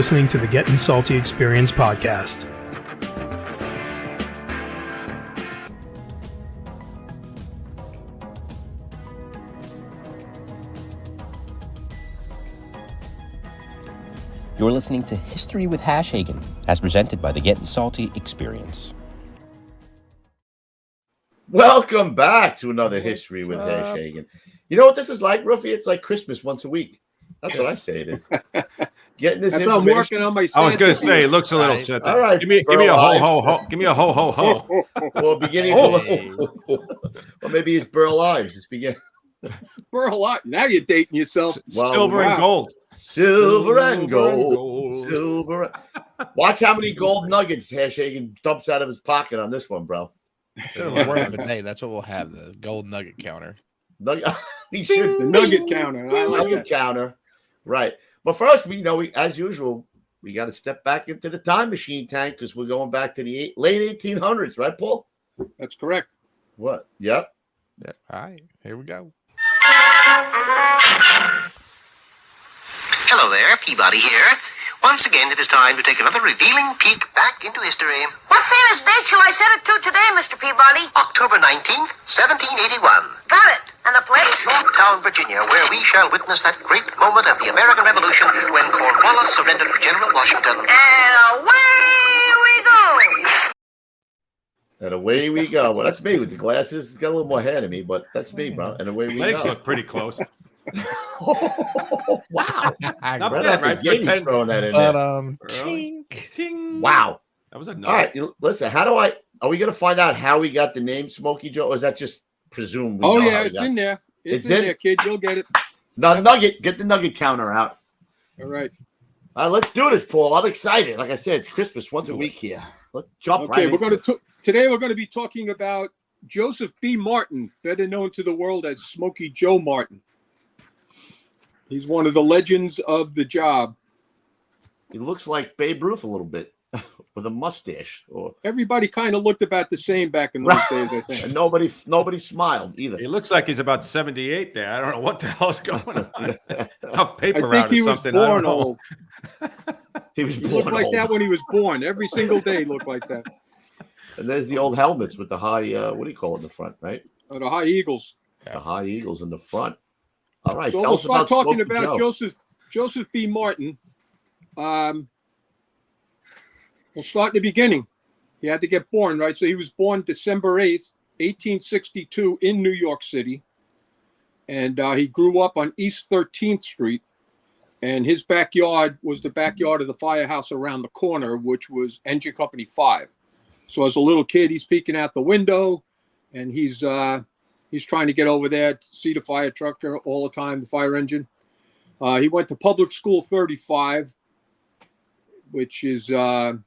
listening to the Gettin Salty Experience podcast. You're listening to History with Hashagen, as presented by the Gettin Salty Experience. Welcome back to another History with Hashagen. You know what this is like, Ruffy? It's like Christmas once a week. That's what I say it is. Getting this That's information. I'm working on my. I was going to say, it looks a little shit. All right, give me a ho ho ho. Give me a ho ho ho. Well, beginning to well, maybe it's Burl Ives. It's beginning. Burl Ives. Now you're dating yourself. Well, Silver and gold. Silver and gold. Silver. Watch how many gold nuggets Hashagen dumps out of his pocket on this one, bro. Instead of a word of the day, that's what we'll have, the gold nugget counter. He should. The nugget counter. I like Nugget counter. Right. But first, we as usual, we got to step back into the time machine tank because we're going back to the late 1800s, right, Paul? That's correct. What? Yep. All right, here we go. Hello there, Peabody here. Once again, it is time to take another revealing peek back into history. What famous date shall I set it to today, Mr. Peabody? October 19th, 1781. Got it. And the place? Yorktown, Virginia, where we shall witness that great moment of the American Revolution when Cornwallis surrendered to General Washington. And away we go. And away we go. Well, that's me with the glasses. It's got a little more hair than me, but that's me, bro. And away we Legs go. look pretty close. Wow. Not Right bad, out the right? gate, he's throwing that in there. But tink. Ting. Wow. That was a nut. All right. Listen, are we going to find out how we got the name Smoky Joe, or is that just presumed? Oh, yeah, it's in there. It's in there, kid. You'll get it. No, nugget. Get the nugget counter out. All right. Let's do this, Paul. I'm excited. Like I said, it's Christmas once a week here. Let's jump right in. Today we're going to be talking about Joseph B. Martin, better known to the world as Smoky Joe Martin. He's one of the legends of the job. He looks like Babe Ruth a little bit with a mustache. Everybody kind of looked about the same back in those days, I think. And nobody smiled either. He looks like he's about 78 there. I don't know what the hell's going on. Tough paper I route think he or was something. born old. He looked like that when he was born. Every single day looked like that. And there's the old helmets with the high, what do you call it in the front, right? The High Eagles. The high Eagles in the front. All right, So tell we'll us about start talking Smoky about Joe. Joseph B. Martin. We'll start in the beginning. He had to get born, right? So he was born December 8th, 1862 in New York City. And he grew up on East 13th Street. And his backyard was the backyard of the firehouse around the corner, which was Engine Company 5. So as a little kid, he's peeking out the window, and he's trying to get over there to see the fire truck all the time, the fire engine. He went to Public School 35, which is 1A,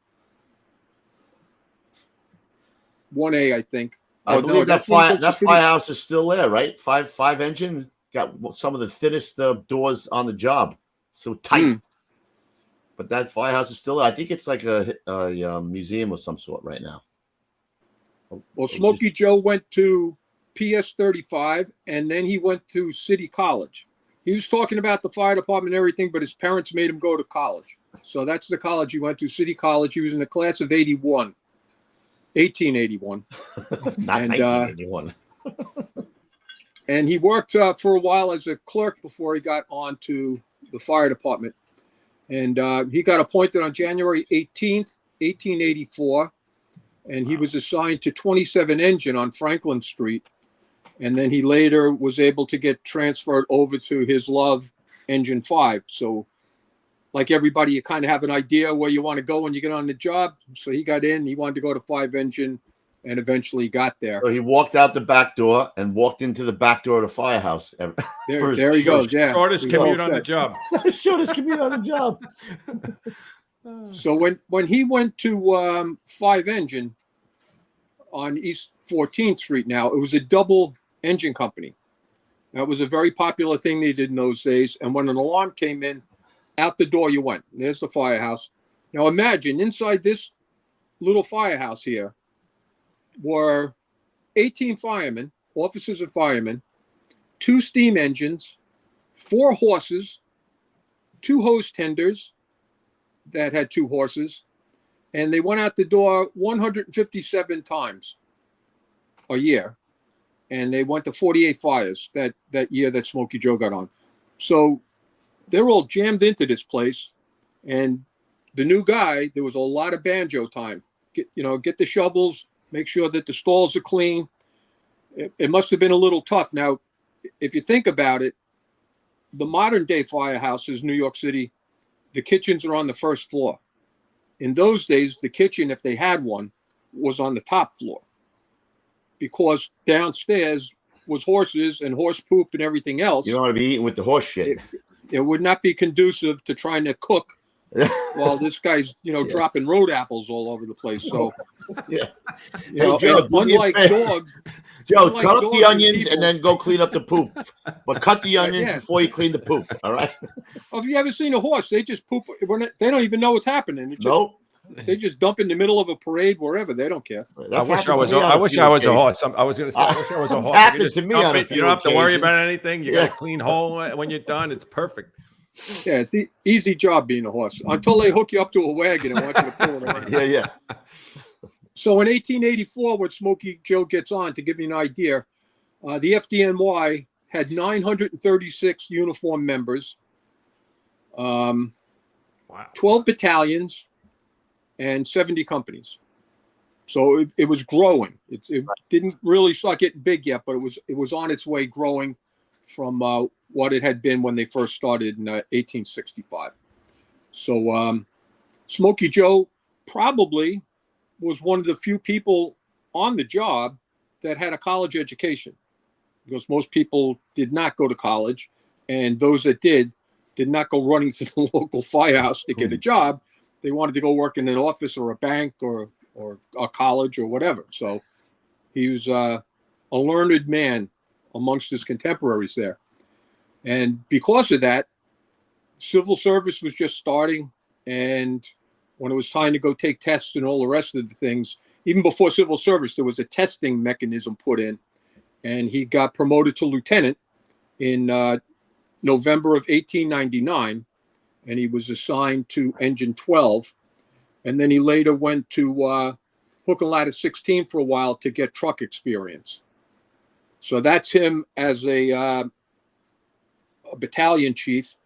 I think. I believe that firehouse is still there, right? Five engine, got some of the thinnest doors on the job, so tight. But that firehouse is still there. I think it's like a museum of some sort right now. Well, Smoky Joe went to PS 35, and then he went to City College. He was talking about the fire department and everything, but his parents made him go to college. So that's the college he went to, City College. He was in the class of 1881. Not 1981. And he worked for a while as a clerk before he got on to the fire department. And he got appointed on January 18th, 1884. And he was assigned to 27 Engine on Franklin Street. And then he later was able to get transferred over to his love, Engine 5. So like everybody, you kind of have an idea where you want to go when you get on the job. So he got in, he wanted to go to 5 Engine, and eventually got there. So he walked out the back door and walked into the back door of the firehouse. There he goes, yeah. Shortest commute on the job. Shortest commute on the job. So when he went to 5 Engine on East 14th Street now, it was a double engine company. That was a very popular thing they did in those days. And when an alarm came in, out the door you went. There's the firehouse. Now imagine inside this little firehouse here were 18 firemen, officers and firemen, 2 steam engines, 4 horses, 2 hose tenders, that had 2 horses, and they went out the door 157 times a year, and they went to 48 fires that year that Smoky Joe got on. So they're all jammed into this place, and the new guy, there was a lot of banjo time. Get the shovels, make sure that the stalls are clean. It must have been a little tough. Now, if you think about it, the modern day firehouses, New York City, the kitchens are on the first floor. In those days, the kitchen, if they had one, was on the top floor, because downstairs was horses and horse poop and everything else. You don't want to be eating with the horse shit. It would not be conducive to trying to cook while this guy's, dropping road apples all over the place. So, yeah. Joe, unlike dogs, Joe, cut up the onions and then go clean up the poop. But cut the onions before you clean the poop. All right. Have you ever seen a horse? They just poop. They don't even know what's happening. Nope. They just dump in the middle of a parade wherever. They don't care. I wish I was a horse. I was going to say, I wish I was a horse. Happened to me on a few You don't have to worry occasions. about anything. You got a clean hole when you're done. It's perfect. Yeah, it's an easy job being a horse until they hook you up to a wagon and want you to pull it around. Yeah. So in 1884, when Smoky Joe gets on, to give you an idea, the FDNY had 936 uniformed members, 12 battalions, and 70 companies. So it was growing. It didn't really start getting big yet, but it was on its way growing from what it had been when they first started in 1865. So Smoky Joe probably was one of the few people on the job that had a college education, because most people did not go to college, and those that did not go running to the local firehouse to get a job. They wanted to go work in an office or a bank or a college or whatever. So he was a learned man amongst his contemporaries there. And because of that, civil service was just starting. And when it was time to go take tests and all the rest of the things, even before civil service, there was a testing mechanism put in. And he got promoted to lieutenant in November of 1899. And he was assigned to Engine 12. And then he later went to Hook and Ladder 16 for a while to get truck experience. So that's him as a battalion chief.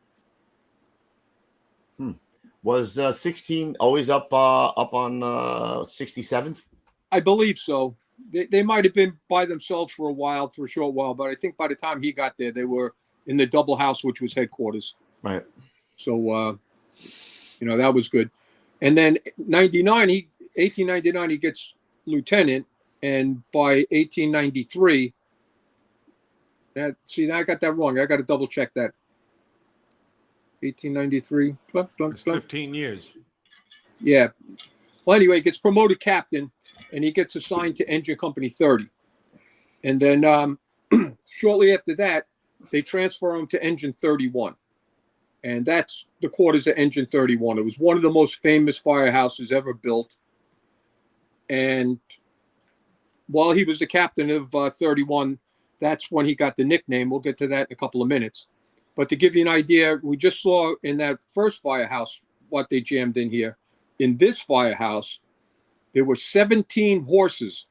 Was 16 always up on 67th? I believe so. They might have been by themselves for a short while, but I think by the time he got there, they were in the double house, which was headquarters. Right. So, that was good. And then 1899, he gets lieutenant. And by 1893, now I got that wrong. I got to double check that. 1893. It's 15 years. Yeah. Well, anyway, he gets promoted captain, and he gets assigned to Engine Company 30. And then shortly after that, they transfer him to Engine 31. And that's the quarters of Engine 31. It was one of the most famous firehouses ever built. And while he was the captain of 31, that's when he got the nickname. We'll get to that in a couple of minutes. But to give you an idea, we just saw in that first firehouse what they jammed in here. In this firehouse, there were 17 horses,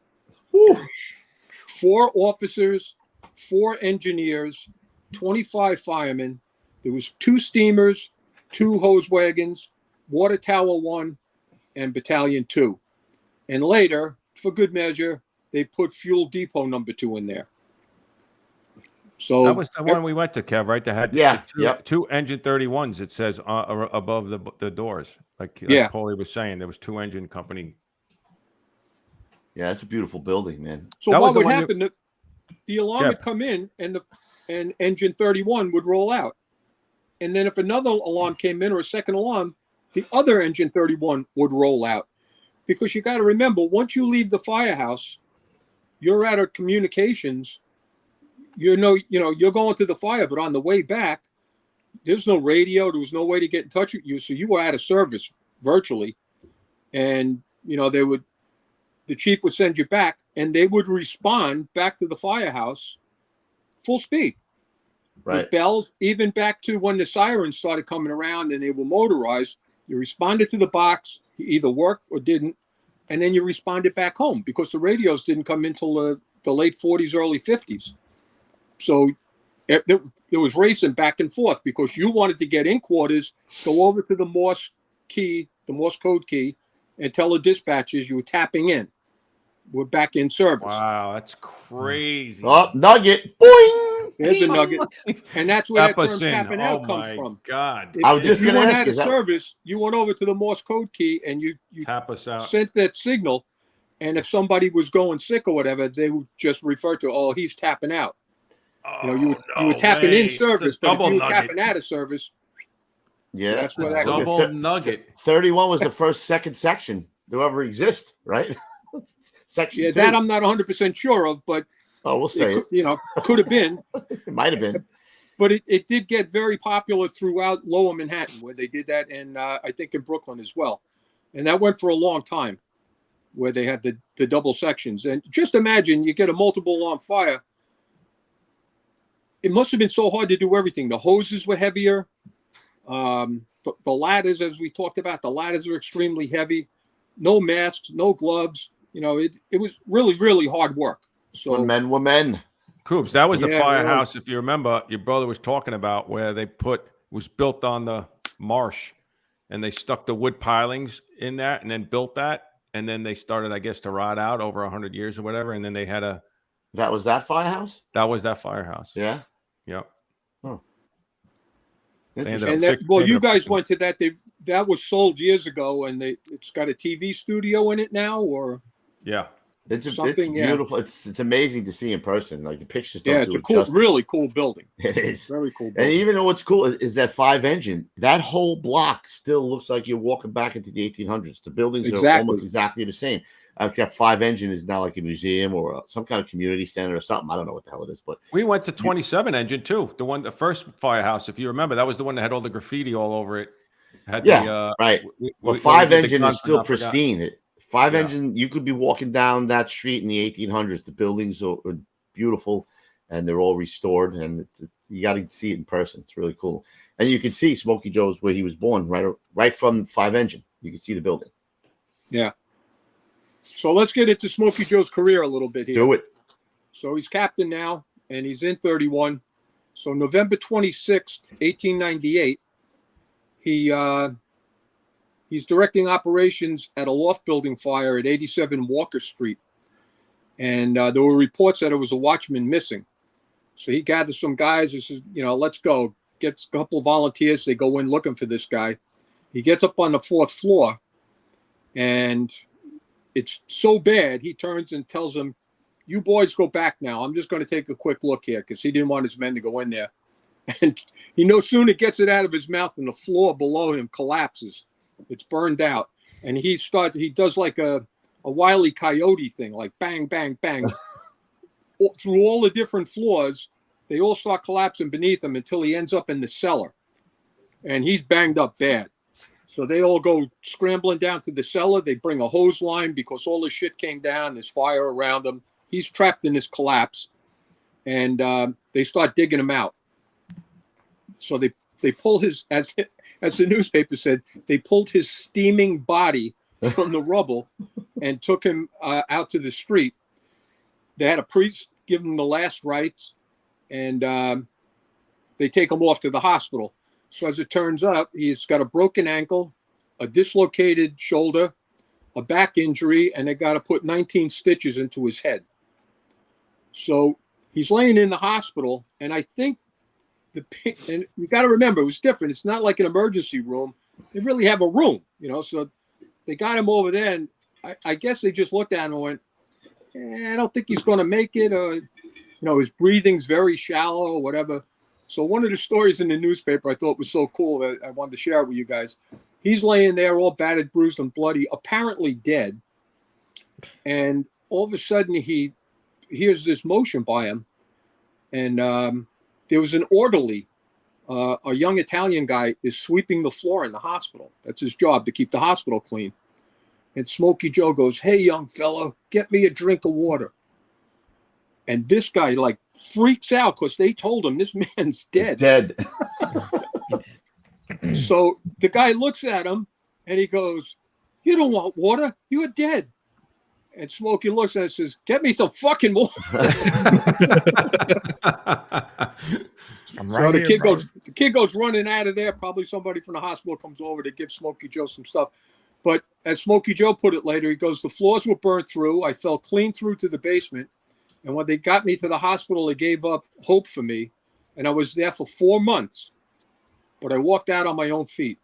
4 officers, 4 engineers, 25 firemen. There was 2 steamers, 2 hose wagons, Water Tower 1, and Battalion 2. And later, for good measure, they put Fuel Depot number 2 in there. So that was the one we went to, Kev, right? They had two Engine 31s, it says, above the doors. Like Paulie was saying, there was 2 engine company. Yeah, it's a beautiful building, man. So what would happen? The alarm would come in, and Engine 31 would roll out. And then if another alarm came in or a second alarm, the other Engine 31 would roll out. Because you got to remember, once you leave the firehouse, you're out of communications. You're going to the fire, but on the way back, there's no radio. There was no way to get in touch with you. So you were out of service virtually. And, the chief would send you back, and they would respond back to the firehouse full speed. Right. With bells, even back to when the sirens started coming around and they were motorized, You responded to the box. You either worked or didn't, and then you responded back home because the radios didn't come until the late 40s, early 50s. So there was racing back and forth because you wanted to get in quarters, go over to the Morse code key, and tell the dispatchers you were tapping in. We're back in service. Wow, that's crazy. Oh, nugget. Boing! There's a nugget. And that's where that term in. tapping out comes from. God. I was just If you going to went ask out of service, you went over to the Morse code key and you tap us out. Sent that signal. And if somebody was going sick or whatever, they would just refer to, oh, he's tapping out. You were tapping in service, but if you were tapping out of service, that's where that double nugget. 31 was the second section to ever exist, right? Section 2. That I'm not 100% sure of, but we'll say it. Could have been. It might have been. But it did get very popular throughout Lower Manhattan, where they did that, and I think in Brooklyn as well. And that went for a long time, where they had the double sections. And just imagine you get a multiple alarm fire. It must have been so hard to do everything. The hoses were heavier. The ladders, as we talked about, the ladders were extremely heavy. No masks, no gloves. It was really, really hard work. So when men were men. Coops, that was the firehouse, if you remember, your brother was talking about, where they was built on the marsh, and they stuck the wood pilings in that and then built that. And then they started, I guess, to rot out over 100 years or whatever. And then they had That was that firehouse? That was that firehouse. Yeah. Yep. Oh. You guys went to that. That was sold years ago, and it's got a TV studio in it now, or it's beautiful. It's amazing to see in person. Like the pictures. It's a really cool building. It is very cool. Building. And even though what's cool is that 5 engine. That whole block still looks like you're walking back into the 1800s. The buildings are almost exactly the same. I've got 5 engine is now like a museum or some kind of community center or something. I don't know what the hell it is, but we went to 27 engine too. The first firehouse, if you remember, that was the one that had all the graffiti all over it. Right. Well, 5 engine is still pristine. 5 engine, you could be walking down that street in the 1800s. The buildings are beautiful, and they're all restored. And you got to see it in person. It's really cool. And you can see Smoky Joe's where he was born, right from 5 engine. You can see the building. Yeah. So let's get into Smoky Joe's career a little bit here. Do it. So he's captain now, and he's in 31. So November 26th, 1898, he's directing operations at a loft building fire at 87 Walker Street. And there were reports that it was a watchman missing. So he gathers some guys and says, let's go. Gets a couple of volunteers. They go in looking for this guy. He gets up on the 4th floor, and it's so bad, he turns and tells them, you boys go back now. I'm just going to take a quick look here, because he didn't want his men to go in there. And no sooner gets it out of his mouth than the floor below him collapses. It's burned out. And he does like a Wile E. Coyote thing, like bang, bang, bang. Through all the different floors, they all start collapsing beneath him until he ends up in the cellar. And he's banged up bad. So they all go scrambling down to the cellar. They bring a hose line because all the shit came down. There's fire around him. He's trapped in this collapse. And they start digging him out. So they pull his, as the newspaper said, they pulled his steaming body from the rubble and took him out to the street. They had a priest give him the last rites, and they take him off to the hospital. So as it turns out, he's got a broken ankle, a dislocated shoulder, a back injury, and they got to put 19 stitches into his head. So he's laying in the hospital, and I think and you got to remember, it was different. It's not like an emergency room. They really have a room, so they got him over there, and I guess they just looked at him and went, I don't think he's going to make it, or, his breathing's very shallow or whatever. So one of the stories in the newspaper I thought was so cool that I wanted to share it with you guys. He's laying there all battered, bruised, and bloody, apparently dead. And all of a sudden he hears this motion by him. And there was an orderly, a young Italian guy is sweeping the floor in the hospital. That's his job, to keep the hospital clean. And Smoky Joe goes, hey, young fellow, get me a drink of water. And this guy freaks out because they told him this man's dead. Dead. So the guy looks at him And he goes, "You don't want water. You are dead." And Smokey looks at it and says, "Get me some fucking water." I'm right So here, brother. the kid goes running out of there. Probably somebody from the hospital comes over to give Smoky Joe some stuff. But as Smoky Joe put it later, he goes, "The floors were burnt through. I fell clean through to the basement. And when they got me to the hospital, they gave up hope for me. And I was there for 4 months. But I walked out on my own feet."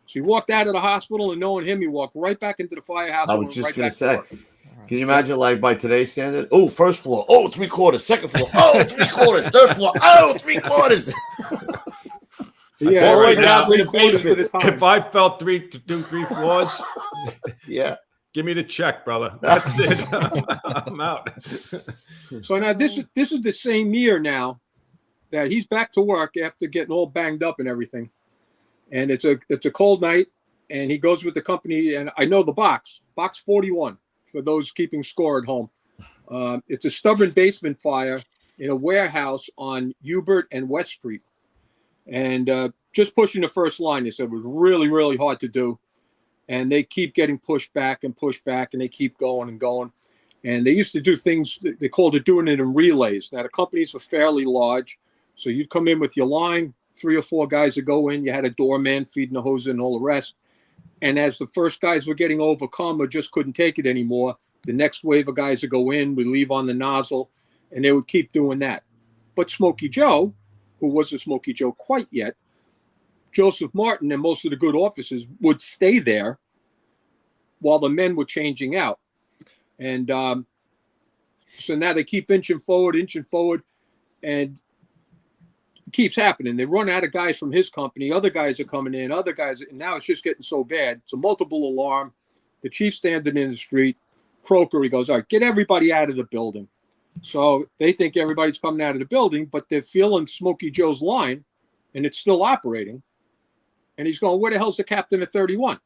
So he walked out of the hospital, and knowing him, he walked right back into the firehouse. I and was went just right going back to say, work. can you imagine, like, by today's standard? Oh, first floor. Oh, 3/4. Second floor. Oh, 3/4. Third floor. Oh, 3/4. Yeah, all the way right down now, to the basement. If I felt three floors, Yeah. give me the check, brother. That's it. I'm out. So now this is the same year now that he's back to work after getting all banged up and everything. And it's a cold night, and he goes with the company, and I know the box 41 for those keeping score at home. It's a stubborn basement fire in a warehouse on Hubert and West Street. And just pushing the first line, they said, was really, really hard to do. And they keep getting pushed back, and they keep going and going. And they used to do things, they called it doing it in relays. Now, the companies were fairly large. So you'd come in with your line, 3 or 4 guys would go in. You had a doorman feeding the hose and all the rest. And as the first guys were getting overcome or just couldn't take it anymore, the next wave of guys would go in, would leave on the nozzle, and they would keep doing that. But Smoky Joe, who wasn't Smoky Joe quite yet, Joseph Martin and most of the good officers would stay there while the men were changing out. And so now they keep inching forward, and it keeps happening. They run out of guys from his company. Other guys are coming in, and now it's just getting so bad. It's a multiple alarm. The chief's standing in the street. Croker, he goes, "All right, get everybody out of the building." So they think everybody's coming out of the building, but they're feeling Smoky Joe's line, and it's still operating. And he's going, "Where the hell's the captain of 31?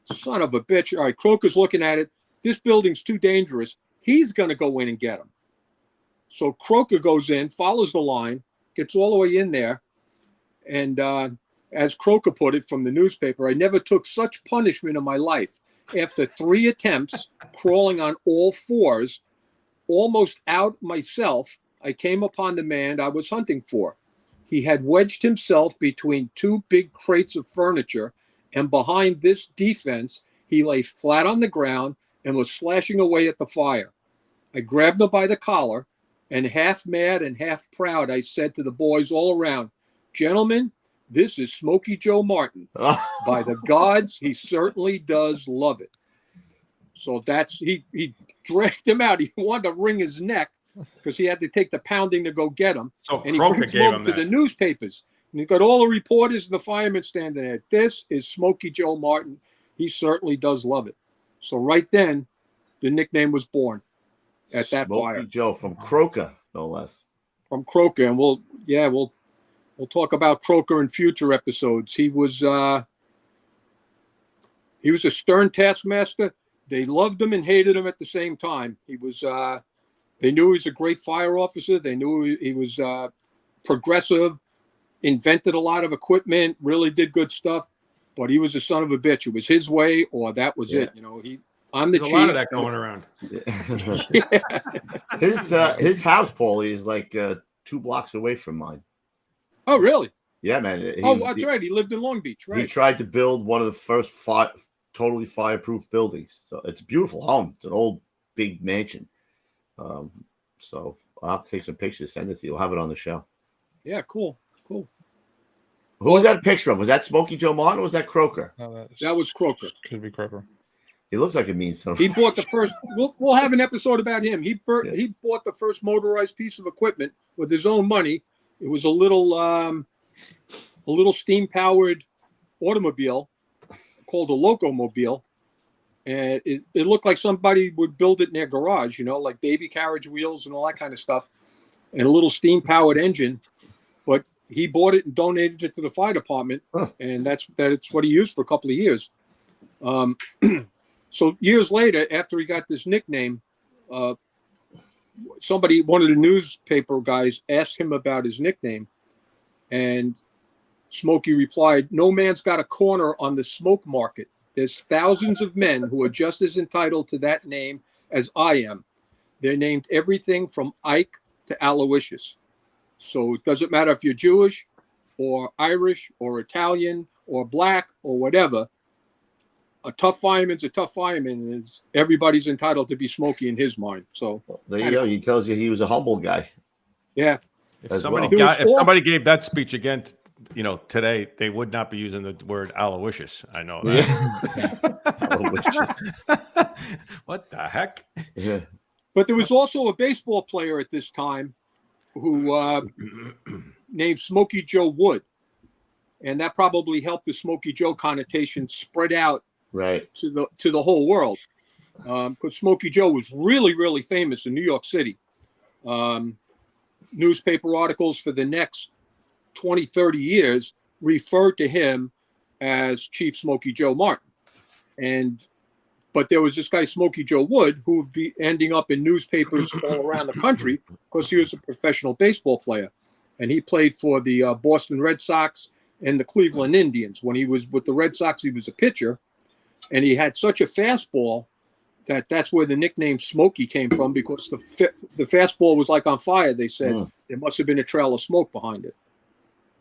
Son of a bitch." All right, Croker's looking at it. This building's too dangerous. He's going to go in and get him. So Croker goes in, follows the line, gets all the way in there. And as Croker put it from the newspaper, "I never took such punishment in my life. After 3 attempts, crawling on all fours, almost out myself, I came upon the man I was hunting for. He had wedged himself between 2 big crates of furniture, and behind this defense, he lay flat on the ground and was slashing away at the fire. I grabbed him by the collar, and half mad and half proud, I said to the boys all around, 'Gentlemen, this is Smoky Joe Martin. By the gods, he certainly does love it.'" So he dragged him out. He wanted to wring his neck because he had to take the pounding to go get him. So And he Croker brings gave him over him to that. the newspapers. And you've got all the reporters and the firemen standing there. "This is Smoky Joe Martin. He certainly does love it." So right then, the nickname was born at that Smoky fire. Joe from Croker, no less. From Croker. And we'll talk about Croker in future episodes. He was a stern taskmaster. They loved him and hated him at the same time. He was they knew he was a great fire officer. They knew he was progressive, invented a lot of equipment, really did good stuff, but he was a son of a bitch. It was his way or that was it. You know, I'm the There's chief. a lot of that going around. His house, Paulie, is like 2 blocks away from mine. Oh, really? Yeah, man. That's right. He lived in Long Beach, right? He tried to build one of the first totally fireproof buildings. So it's a beautiful home. It's an old, big mansion. So I'll have to take some pictures, send it to you. We'll have it on the show. Yeah, cool. Who was that a picture of? Was that Smoky Joe Martin or was that Croker? That was Croker. Could be Croker. He looks like a mean son of a He bought the first. We'll have an episode about him. He bought the first motorized piece of equipment with his own money. It was a little steam-powered automobile called a locomobile, and it looked like somebody would build it in their garage, like baby carriage wheels and all that kind of stuff, and a little steam-powered engine. But he bought it and donated it to the fire department, and that's what he used for a couple of years. So years later, after he got this nickname, one of the newspaper guys asked him about his nickname, and Smokey replied, "No man's got a corner on the smoke market. There's thousands of men who are just as entitled to that name as I am. They're named everything from Ike to Aloysius. So it doesn't matter if you're Jewish or Irish or Italian or black or whatever. A tough fireman's a tough fireman, and everybody's entitled to be Smokey in his mind." So there you go. He tells you he was a humble guy. yeah. If As somebody well. if somebody gave that speech again, today, they would not be using the word Aloysius. I know that. Yeah. What the heck? Yeah. But there was also a baseball player at this time who named Smoky Joe Wood. And that probably helped the Smoky Joe connotation spread out Right. to the whole world. Because Smoky Joe was really, really famous in New York City. Newspaper articles for the next 20, 30 years referred to him as Chief Smoky Joe Martin. But there was this guy, Smoky Joe Wood, who would be ending up in newspapers all around the country because he was a professional baseball player. And he played for the Boston Red Sox and the Cleveland Indians. When he was with the Red Sox, he was a pitcher. And he had such a fastball that's where the nickname Smokey came from, because the fastball was like on fire, they said. There must have been a trail of smoke behind it.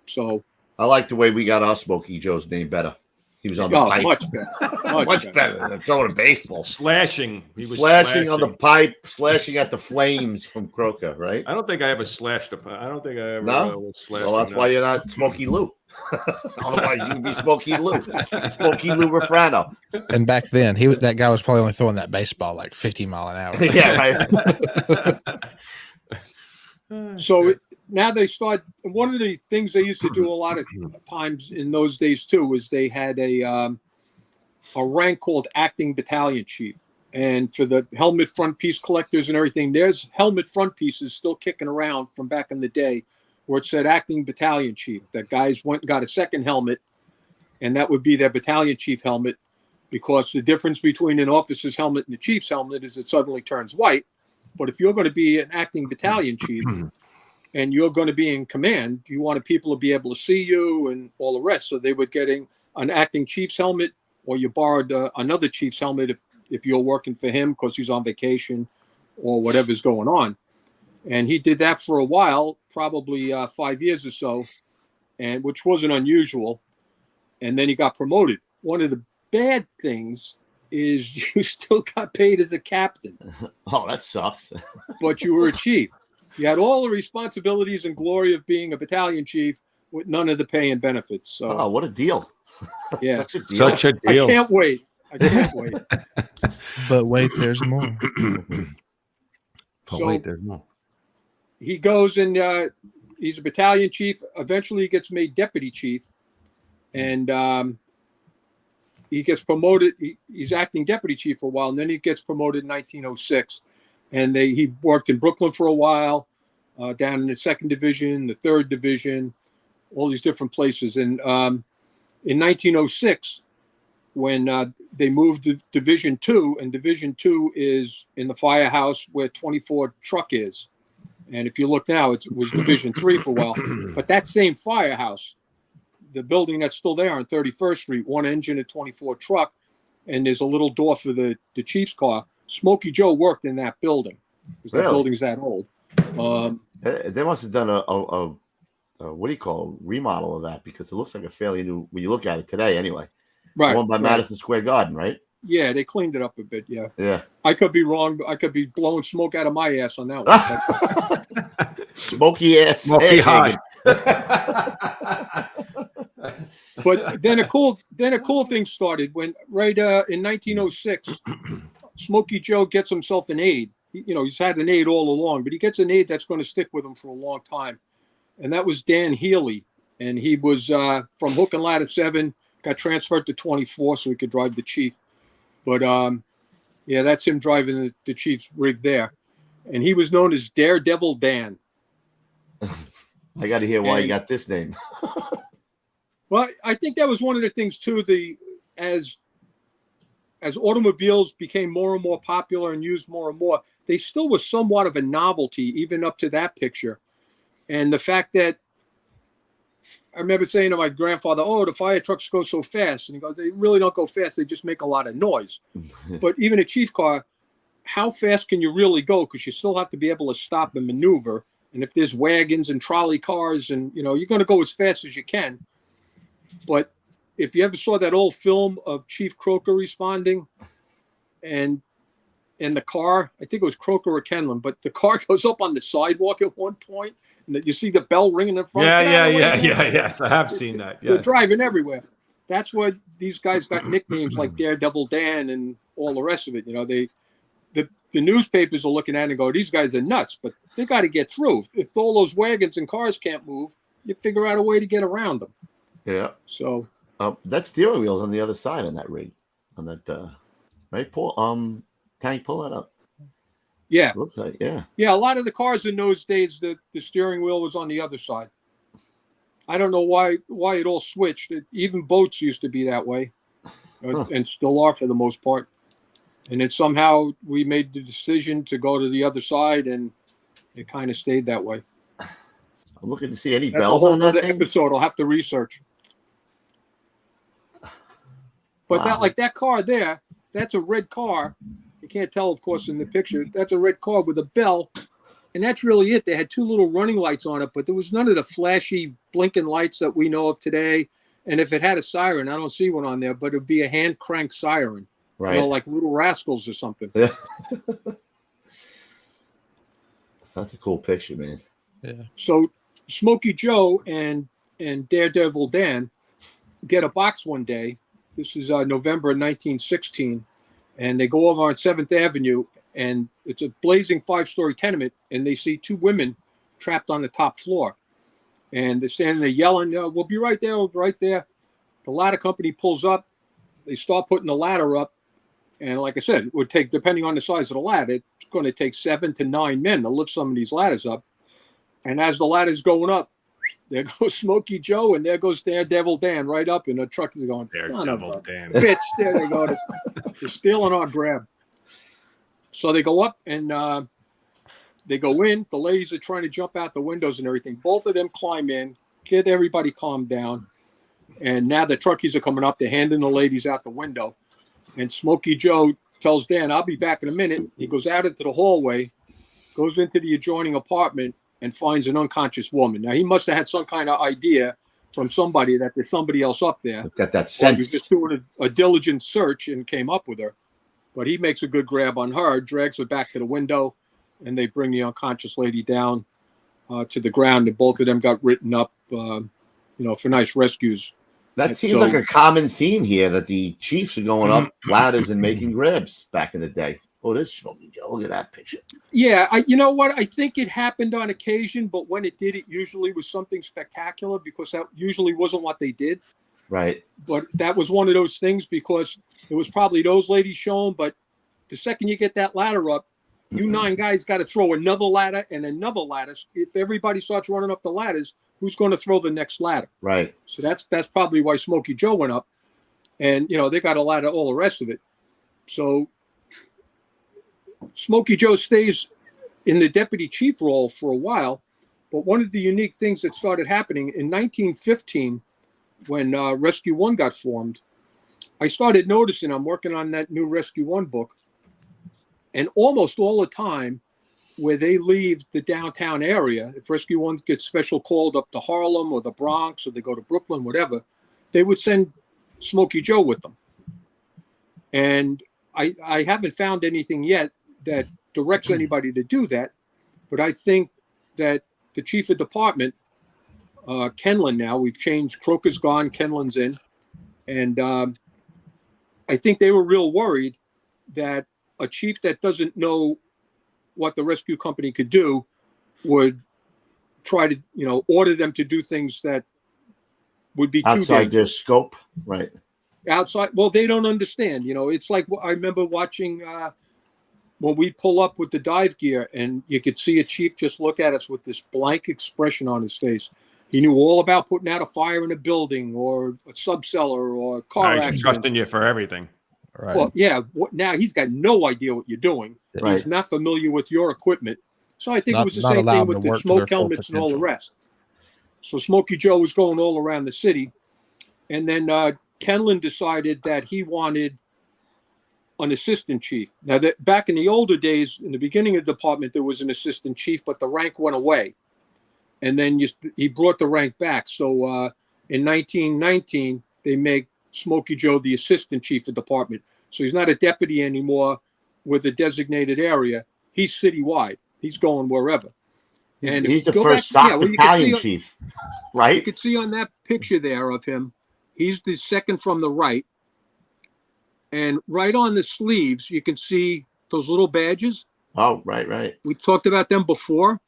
So I like the way we got our Smoky Joe's name better. He was on the pipe. Much better. Much better than throwing a baseball. Slashing. He was slashing on the pipe, slashing at the flames from Croker, right? I don't think I ever slashed a pipe. I don't think I ever was slashed. Well, that's why you're not Smoky Lou. Otherwise, you'd be Smoky Lou. Smoky Lou Refrano. And back then, that guy was probably only throwing that baseball like 50 mile an hour. Yeah, right. So now they start. One of the things they used to do a lot of times in those days too was they had a rank called acting battalion chief. And for the helmet front piece collectors and everything, there's helmet front pieces still kicking around from back in the day where it said acting battalion chief. That guys went and got a second helmet, and that would be their battalion chief helmet, because the difference between an officer's helmet and the chief's helmet is it suddenly turns white. But if you're going to be an acting battalion chief and you're going to be in command, you wanted people to be able to see you and all the rest. So they were getting an acting chief's helmet, or you borrowed another chief's helmet if you're working for him because he's on vacation or whatever's going on. And he did that for a while, probably 5 years or so, and which wasn't unusual. And then he got promoted. One of the bad things is you still got paid as a captain. Oh, that sucks. But you were a chief. You had all the responsibilities and glory of being a battalion chief with none of the pay and benefits. So, oh, what a deal. Yeah. Such a deal. I can't wait. But wait, there's more. There's more. He goes and he's a battalion chief. Eventually he gets made deputy chief. And he gets promoted. He's acting deputy chief for a while, and then he gets promoted in 1906. And he worked in Brooklyn for a while, down in the 2nd Division, the 3rd Division, all these different places. And in 1906, when they moved to Division 2, and Division 2 is in the firehouse where 24 truck is. And if you look now, it was Division 3 for a while. But that same firehouse, the building that's still there on 31st Street, one engine, a 24 truck, and there's a little door for the chief's car. Smoky Joe worked in that building because that building's that old. They must have done a what do you call remodel of that, because it looks like a fairly new when you look at it today. Anyway, right, the one by Madison Square Garden, right? Yeah, they cleaned it up a bit. Yeah, yeah. I could be wrong, but I could be blowing smoke out of my ass on that one. Smoky ass, smoky high. But then a cool thing started when in 1906, Smoky Joe gets himself an aide. He's had an aide all along, but he gets an aide that's going to stick with him for a long time, and that was Dan Healy. And he was from Hook and Ladder 7, got transferred to 24 so he could drive the chief. But that's him driving the chief's rig there, and he was known as Daredevil Dan. I got to hear why he got this name. Well, I think that was one of the things too. As automobiles became more and more popular and used more and more, they still was somewhat of a novelty, even up to that picture. And the fact that I remember saying to my grandfather, "Oh, the fire trucks go so fast," and he goes, "They really don't go fast. They just make a lot of noise." But even a chief car, how fast can you really go? Because you still have to be able to stop and maneuver. And if there's wagons and trolley cars, and you're going to go as fast as you can. But if you ever saw that old film of Chief Croker responding, and in the car, I think it was Croker or Kenlon, but the car goes up on the sidewalk at one point, and you see the bell ringing in front. Yes, I have seen that. They're Yes. driving everywhere. That's why these guys got nicknames like Daredevil Dan and all the rest of it. The newspapers are looking at it and go, these guys are nuts, but they got to get through. If all those wagons and cars can't move, you figure out a way to get around them. Yeah. So that steering wheel's on the other side on that rig, on that right. Tank, pull that up. Yeah, Looks like yeah. A lot of the cars in those days, the steering wheel was on the other side. I don't know why it all switched. Even boats used to be that way, and still are for the most part. And then somehow we made the decision to go to the other side, and it kind of stayed that way. I'm looking to see any That's bells a whole on that other thing. episode. I'll have to research. But Wow. that car there, that's a red car. You can't tell, of course, in the picture. That's a red car with a bell, and that's really it. They had two little running lights on it, but there was none of the flashy blinking lights that we know of today. And if it had a siren, I don't see one on there, but it'd be a hand crank siren. Right. Like Little Rascals or something. Yeah. That's a cool picture, man. Yeah. So Smoky Joe and Daredevil Dan get a box one day. This is November 1916. And they go over on 7th Avenue, and it's a blazing 5-story tenement, and they see two women trapped on the top floor. And they're standing there yelling, "We'll be right there, we'll be right there." The ladder company pulls up. They start putting the ladder up. And like I said, it would take, depending on the size of the ladder, it's going to take 7 to 9 men to lift some of these ladders up. And as the ladder's going up, there goes Smoky Joe, and there goes Daredevil Dan right up, and the truck is going, son of a bitch. There they go. They're stealing our grab. So they go up, and they go in. The ladies are trying to jump out the windows and everything. Both of them climb in, get everybody calmed down. And now the truckies are coming up. They're handing the ladies out the window. And Smoky Joe tells Dan, "I'll be back in a minute." He goes out into the hallway, goes into the adjoining apartment, and finds an unconscious woman. Now, he must have had some kind of idea from somebody that there's somebody else up there. Got that Or sense. he was just doing a diligent search and came up with her. But he makes a good grab on her, drags her back to the window, and they bring the unconscious lady down to the ground. And both of them got written up, for nice rescues. That seems like a common theme here, that the Chiefs are going up ladders and making grabs back in the day. Oh, this Smoky Joe. Look at that picture. Yeah, you know what? I think it happened on occasion, but when it did, it usually was something spectacular, because that usually wasn't what they did. Right. But that was one of those things, because it was probably those ladies showing, but the second you get that ladder up, you 9 guys got to throw another ladder and another ladder. If everybody starts running up the ladders, who's going to throw the next ladder? Right. So that's probably why Smoky Joe went up. And, they got a ladder, all the rest of it. So Smoky Joe stays in the deputy chief role for a while. But one of the unique things that started happening in 1915, when Rescue 1 got formed, I started noticing, I'm working on that new Rescue 1 book, and almost all the time where they leave the downtown area, if Rescue 1 gets special called up to Harlem or the Bronx, or they go to Brooklyn, whatever, they would send Smoky Joe with them. And I haven't found anything yet that directs anybody to do that, but I think that the chief of department, Kenlon now, we've changed, Croker's gone, Kenlon's in, and I think they were real worried that a chief that doesn't know what the rescue company could do would try to, order them to do things that would be outside too their scope. Right. Outside. Well, they don't understand. It's like, I remember watching when we pull up with the dive gear, and you could see a chief just look at us with this blank expression on his face. He knew all about putting out a fire in a building or a subcellar or a car accident. He's trusting you for everything. Right. Well, yeah. Now he's got no idea what you're doing. Right. He's not familiar with your equipment. So I think Not- it was the not same allow thing them with to the work to their smoke full helmets and all the potential. rest. So Smoky Joe was going all around the city. And then Kenlin decided that he wanted an assistant chief. Now, that back in the older days, in the beginning of the department, there was an assistant chief, but the rank went away. And then he brought the rank back. So in 1919, they make Smoky Joe the assistant chief of department. So he's not a deputy anymore with a designated area. He's citywide. He's going wherever. And he's the first SOC battalion chief, right? You could see on that picture there of him, he's the second from the right. And right on the sleeves, you can see those little badges. Oh, right. We talked about them before.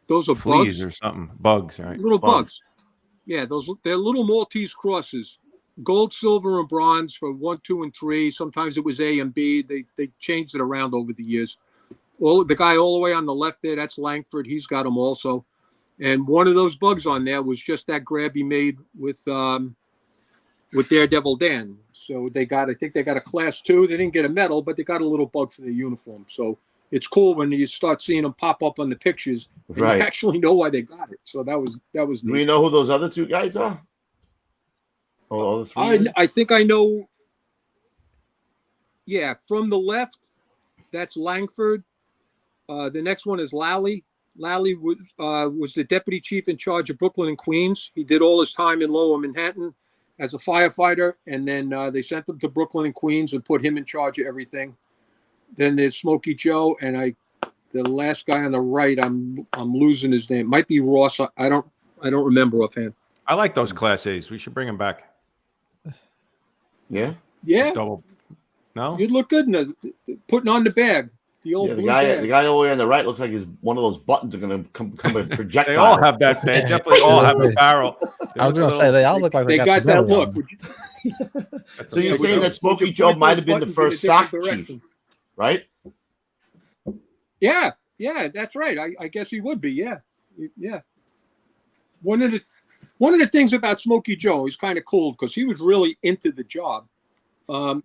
Those are fleas bugs or something. Bugs, right? Little bugs. Yeah, they're little Maltese crosses. Gold, silver, and bronze for 1, 2, and 3. Sometimes it was A and B. They changed it around over the years. Well, the guy all the way on the left there, that's Langford. He's got them also. And one of those bugs on there was just that grab he made with Daredevil Dan. So I think they got a class 2. They didn't get a medal, but they got a little bug for their uniform. So it's cool when you start seeing them pop up on the pictures and you actually know why they got it. So that was neat. Do we know who those other 2 guys are? Oh, the 3 I think I know. Yeah, from the left, that's Langford. The next one is Lally. Lally was the deputy chief in charge of Brooklyn and Queens. He did all his time in Lower Manhattan as a firefighter, and then they sent him to Brooklyn and Queens and put him in charge of everything. Then there's Smoky Joe, and the last guy on the right, I'm losing his name. Might be Ross. I don't remember offhand. I like those Class A's. We should bring them back. Yeah. Double. No. You'd look good in putting on the bag. The old blue bag. The guy over on the right looks like one of those buttons are going to come a projectile. They all have that. They definitely all have a barrel. I was going to say they all look like they got that look. So you're saying that Smoky Joe might have been the first SOC chief, right? Yeah, that's right. I guess he would be. Yeah. One of the things about Smoky Joe is kind of cool because he was really into the job.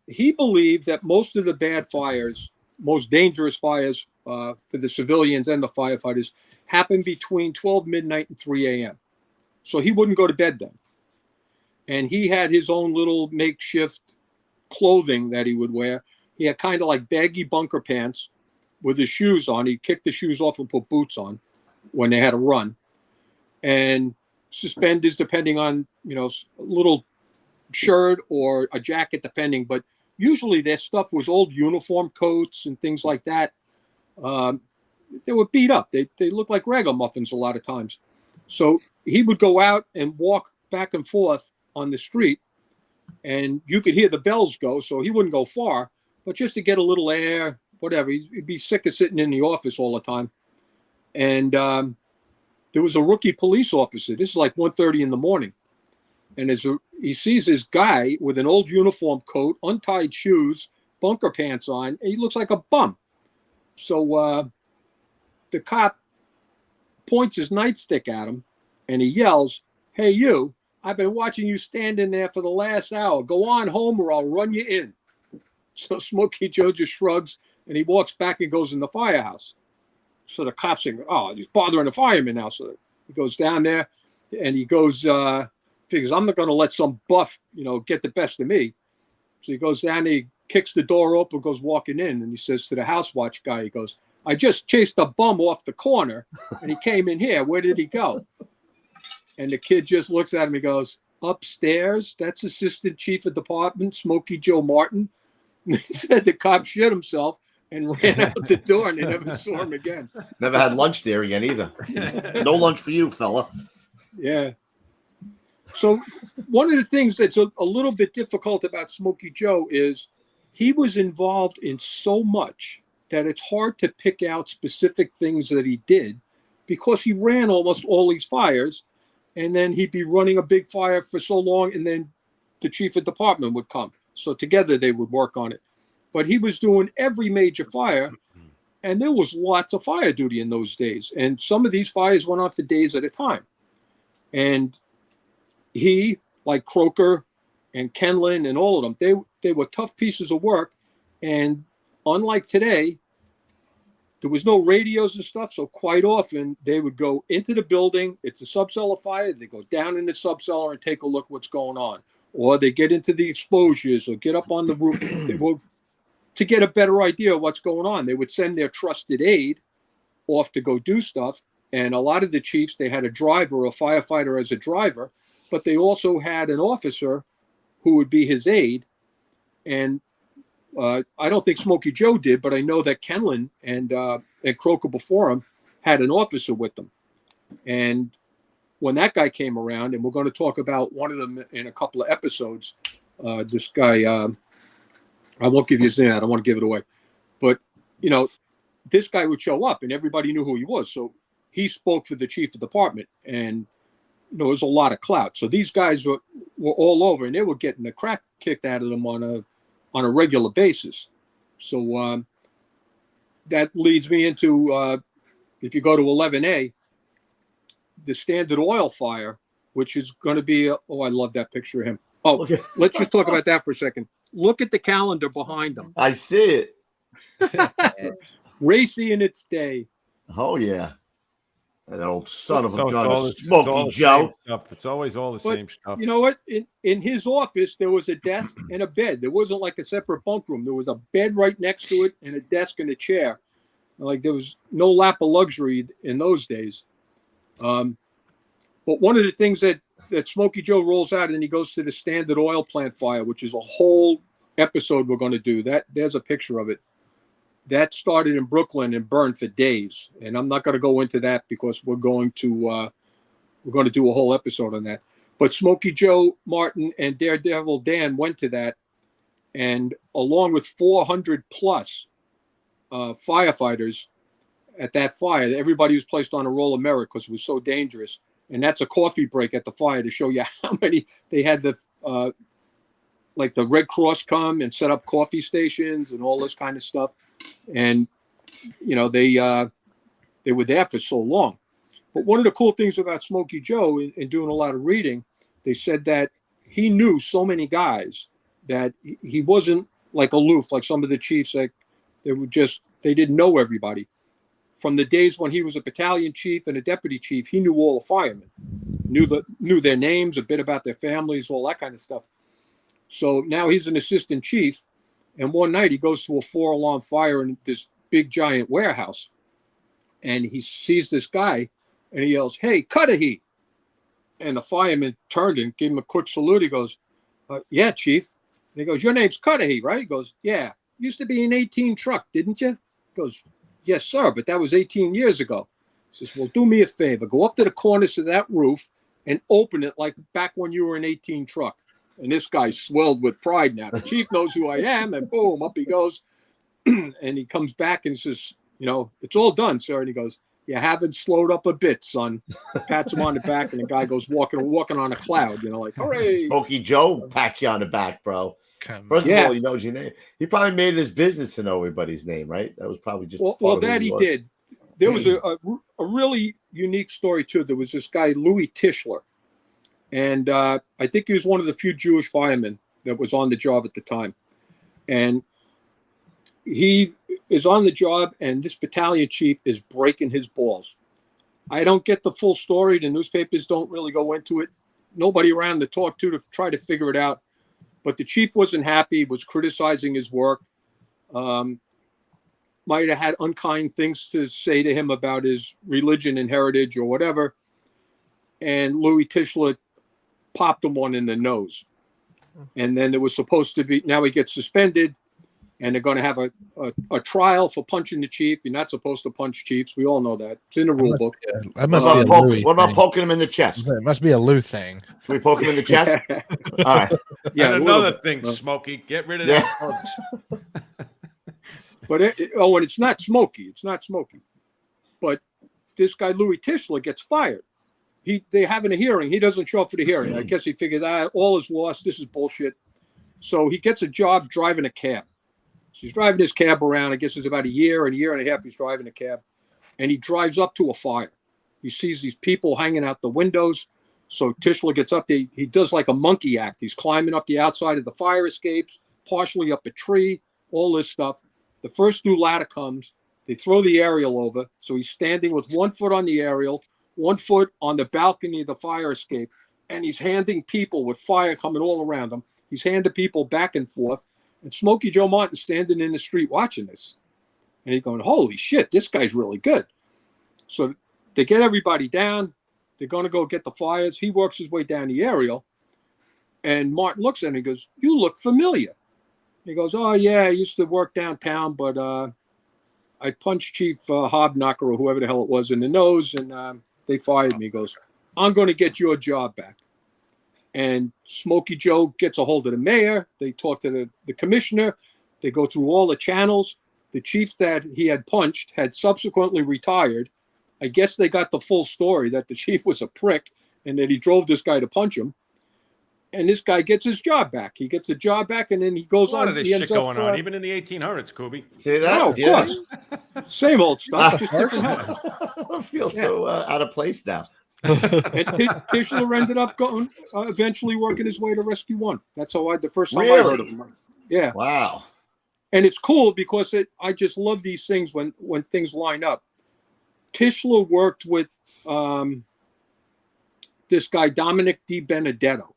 He believed that most of the bad fires, most dangerous fires for the civilians and the firefighters, happen between 12 midnight and 3 a.m. So he wouldn't go to bed then. And he had his own little makeshift clothing that he would wear. He had kind of like baggy bunker pants with his shoes on. He'd kick the shoes off and put boots on when they had a run. And suspenders, depending on, a little shirt or a jacket, depending. But usually their stuff was old uniform coats and things like that. They were beat up. They looked like ragamuffins a lot of times. So he would go out and walk back and forth on the street, and you could hear the bells go, so he wouldn't go far, but just to get a little air, whatever. He'd be sick of sitting in the office all the time. And there was a rookie police officer. This is like 1:30 in the morning. And he sees this guy with an old uniform coat, untied shoes, bunker pants on, and he looks like a bum. So the cop points his nightstick at him, and he yells, "Hey, you, I've been watching you standing there for the last hour. Go on home or I'll run you in." So Smoky Joe just shrugs, and he walks back and goes in the firehouse. So the cop's saying, "Oh, he's bothering the fireman now." So he goes down there, and he goes, figures, I'm not going to let some buff, get the best of me. So he goes down, he kicks the door open, goes walking in, and he says to the house watch guy, he goes, "I just chased a bum off the corner, and he came in here. Where did he go?" And the kid just looks at him and goes, "Upstairs. That's Assistant Chief of Department, Smoky Joe Martin." And he said the cop shit himself and ran out the door, and they never saw him again. Never had lunch there again either. No lunch for you, fella. Yeah. So one of the things that's a little bit difficult about Smoky Joe is he was involved in so much that it's hard to pick out specific things that he did because he ran almost all these fires, and then he'd be running a big fire for so long, and then the chief of department would come. So together they would work on it. But he was doing every major fire, and there was lots of fire duty in those days. And some of these fires went on for days at a time. And he, like Croker and Kenlin and all of them, they were tough pieces of work. And unlike today, there was no radios and stuff. So quite often they would go into the building. It's a subcellar fire. They go down in the subcellar and take a look what's going on. Or they get into the exposures or get up on the roof. They will, to get a better idea of what's going on. They would send their trusted aide off to go do stuff. And a lot of the chiefs, they had a driver, a firefighter as a driver, but they also had an officer who would be his aide. And I don't think Smoky Joe did, but I know that Kenlin and Croker before him had an officer with them. And when that guy came around, and we're going to talk about one of them in a couple of episodes, this guy, I won't give you his name. I don't want to give it away. But, you know, this guy would show up and everybody knew who he was. So he spoke for the chief of department, and you know, there was a lot of clout. So these guys were all over, and they were getting the crap kicked out of them on a regular basis. So that leads me into if you go to 11A, the Standard Oil fire, which is going to be I love that picture of him. Oh, okay. Let's just talk about that for a second. Look at the calendar behind them. I see it. Racy in its day. Oh yeah. That old son of a gun, Smoky Joe. It's always all the same stuff. You know what? In his office, there was a desk and a bed. There wasn't like a separate bunk room. There was a bed right next to it and a desk and a chair. Like there was no lap of luxury in those days. But one of the things that Smoky Joe rolls out, and he goes to the Standard Oil plant fire, which is a whole episode we're going to do. There's a picture of it. That started in Brooklyn and burned for days, and I'm not going to go into that because we're going to do a whole episode on that. But Smoky Joe Martin and Daredevil Dan went to that, and along with 400 plus firefighters at that fire, everybody was placed on a roll of merit because it was so dangerous. And that's a coffee break at the fire to show you how many they had the like the Red Cross come and set up coffee stations and all this kind of stuff. And, you know, they were there for so long. But one of the cool things about Smoky Joe in doing a lot of reading, they said that he knew so many guys that he wasn't like aloof, like some of the chiefs, like they didn't know everybody. From the days when he was a battalion chief and a deputy chief, he knew all the firemen, knew their names, a bit about their families, all that kind of stuff. So now he's an assistant chief. And one night he goes to a 4-alarm fire in this big giant warehouse. And he sees this guy and he yells, "Hey, Cudahy." And the fireman turned and gave him a quick salute. He goes, "Yeah, chief." And he goes, "Your name's Cudahy, right?" He goes, "Yeah. Used to be an 18 truck, didn't you?" He goes, "Yes, sir, but that was 18 years ago." He says, "Well, do me a favor. Go up to the cornice of that roof and open it like back when you were an 18 truck." And this guy swelled with pride now. The chief knows who I am, and boom, up he goes. And he comes back and says, "You know, it's all done, sir." And he goes, "You haven't slowed up a bit, son." Pats him on the back, and the guy goes walking on a cloud, you know, like, hooray. Smoky Joe pats you on the back, bro. First of all, he knows your name. He probably made it his business to know everybody's name, right? That was probably just well that he did. There was a really unique story, too. There was this guy, Louis Tischler. And I think he was one of the few Jewish firemen that was on the job at the time. And he is on the job, and this battalion chief is breaking his balls. I don't get the full story. The newspapers don't really go into it. Nobody around to talk to try to figure it out. But the chief wasn't happy, was criticizing his work, might have had unkind things to say to him about his religion and heritage or whatever. And Louis Tischler popped him one in the nose. And then there was supposed to be, now he gets suspended, and they're going to have a trial for punching the chief. You're not supposed to punch chiefs. We all know that. It's in the rule book. What about poking him in the chest? It must be a Lou thing. Can we poke him in the chest? All right. Yeah. And another thing, Smokey, get rid of that bugs. But and it's not Smokey. It's not Smokey. But this guy, Louis Tischler, gets fired. They're having a hearing. He doesn't show up for the hearing. I guess he figured all is lost. This is bullshit. So he gets a job driving a cab. So he's driving his cab around. I guess it's about a year and a half he's driving a cab. And he drives up to a fire. He sees these people hanging out the windows. So Tischler gets up there. He does like a monkey act. He's climbing up the outside of the fire escapes, partially up a tree, all this stuff. The first new ladder comes. They throw the aerial over. So he's standing with 1 foot on the aerial, 1 foot on the balcony of the fire escape. And he's handing people with fire coming all around him. He's handing people back and forth. And Smoky Joe Martin standing in the street watching this. And he's going, holy shit, this guy's really good. So they get everybody down. They're going to go get the fires. He works his way down the aerial. And Martin looks at him and goes, you look familiar. He goes, oh, yeah, I used to work downtown, but I punched Chief Hobknocker or whoever the hell it was in the nose, and they fired me. He goes, I'm going to get your job back. And Smoky Joe gets a hold of the mayor. They talk to the commissioner. They go through all the channels. The chief that he had punched had subsequently retired. I guess they got the full story that the chief was a prick and that he drove this guy to punch him. And this guy gets his job back. He gets a job back, and then he goes on. A lot of this shit going on, even in the 1800s, Kubi. See that? Oh, of course. Same old stuff. Just different help. I feel so out of place now. And Tischler ended up going, eventually working his way to Rescue 1. That's how the first time I heard of him. Yeah. Wow. And it's cool because I just love these things when things line up. Tischler worked with this guy, Dominic Di Benedetto.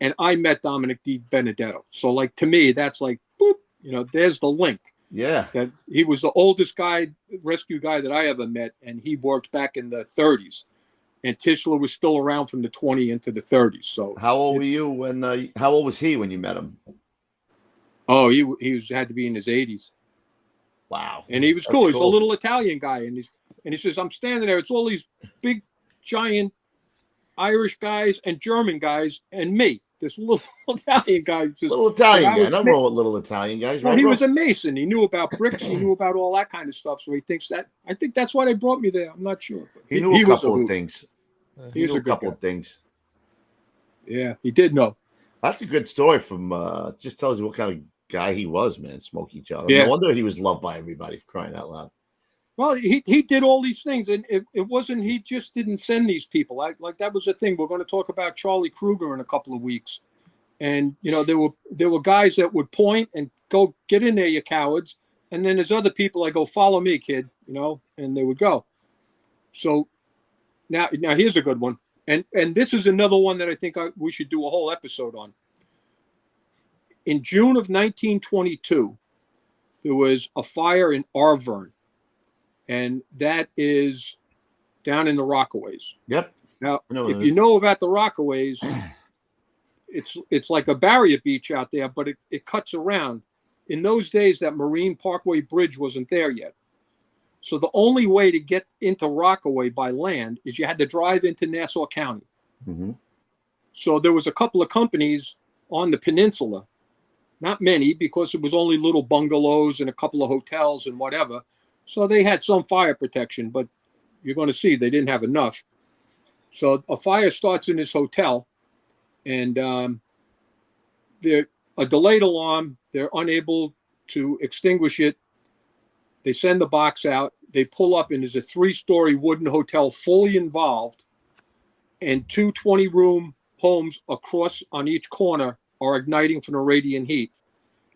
And I met Dominic Di Benedetto. So, like, to me, that's like, boop, there's the link. Yeah. That he was the oldest guy, rescue guy that I ever met, and he worked back in the 30s. And Tischler was still around from the 20s into the 30s. So, how old were you when? How old was he when you met him? Oh, he had to be in his 80s. Wow. And he was cool. He's a little Italian guy, and he says, I'm standing there. It's all these big, giant Irish guys and German guys and me. This little Italian guy. Says, little Italian guy. Nothing wrong with little Italian guys, right? Well, he was a Mason. He knew about bricks. He knew about all that kind of stuff. So he thinks that. I think that's why they brought me there. I'm not sure. But he knew a couple of things. He knew a couple of things. Yeah, he did know. That's a good story from. Just tells you what kind of guy he was, man. Smoky Joe. Yeah. No wonder he was loved by everybody for crying out loud. Well, he did all these things, and it wasn't. He just didn't send these people. Like that was the thing. We're going to talk about Charlie Kruger in a couple of weeks, and there were guys that would point and go, get in there, you cowards, and then there's other people that go, follow me, kid, and they would go. So now here's a good one, and this is another one that I think we should do a whole episode on. In June of 1922, there was a fire in Arverne. And that is down in the Rockaways. Yep. Now, if you know about the Rockaways, it's like a barrier beach out there, but it cuts around. In those days, that Marine Parkway Bridge wasn't there yet. So the only way to get into Rockaway by land is you had to drive into Nassau County. Mm-hmm. So there was a couple of companies on the peninsula, not many, because it was only little bungalows and a couple of hotels and whatever. So they had some fire protection, but you're going to see they didn't have enough. So a fire starts in this hotel, and they're a delayed alarm. They're unable to extinguish it. They send the box out. They pull up, and there's a 3-story wooden hotel fully involved, and 2 20-room homes across on each corner are igniting from the radiant heat.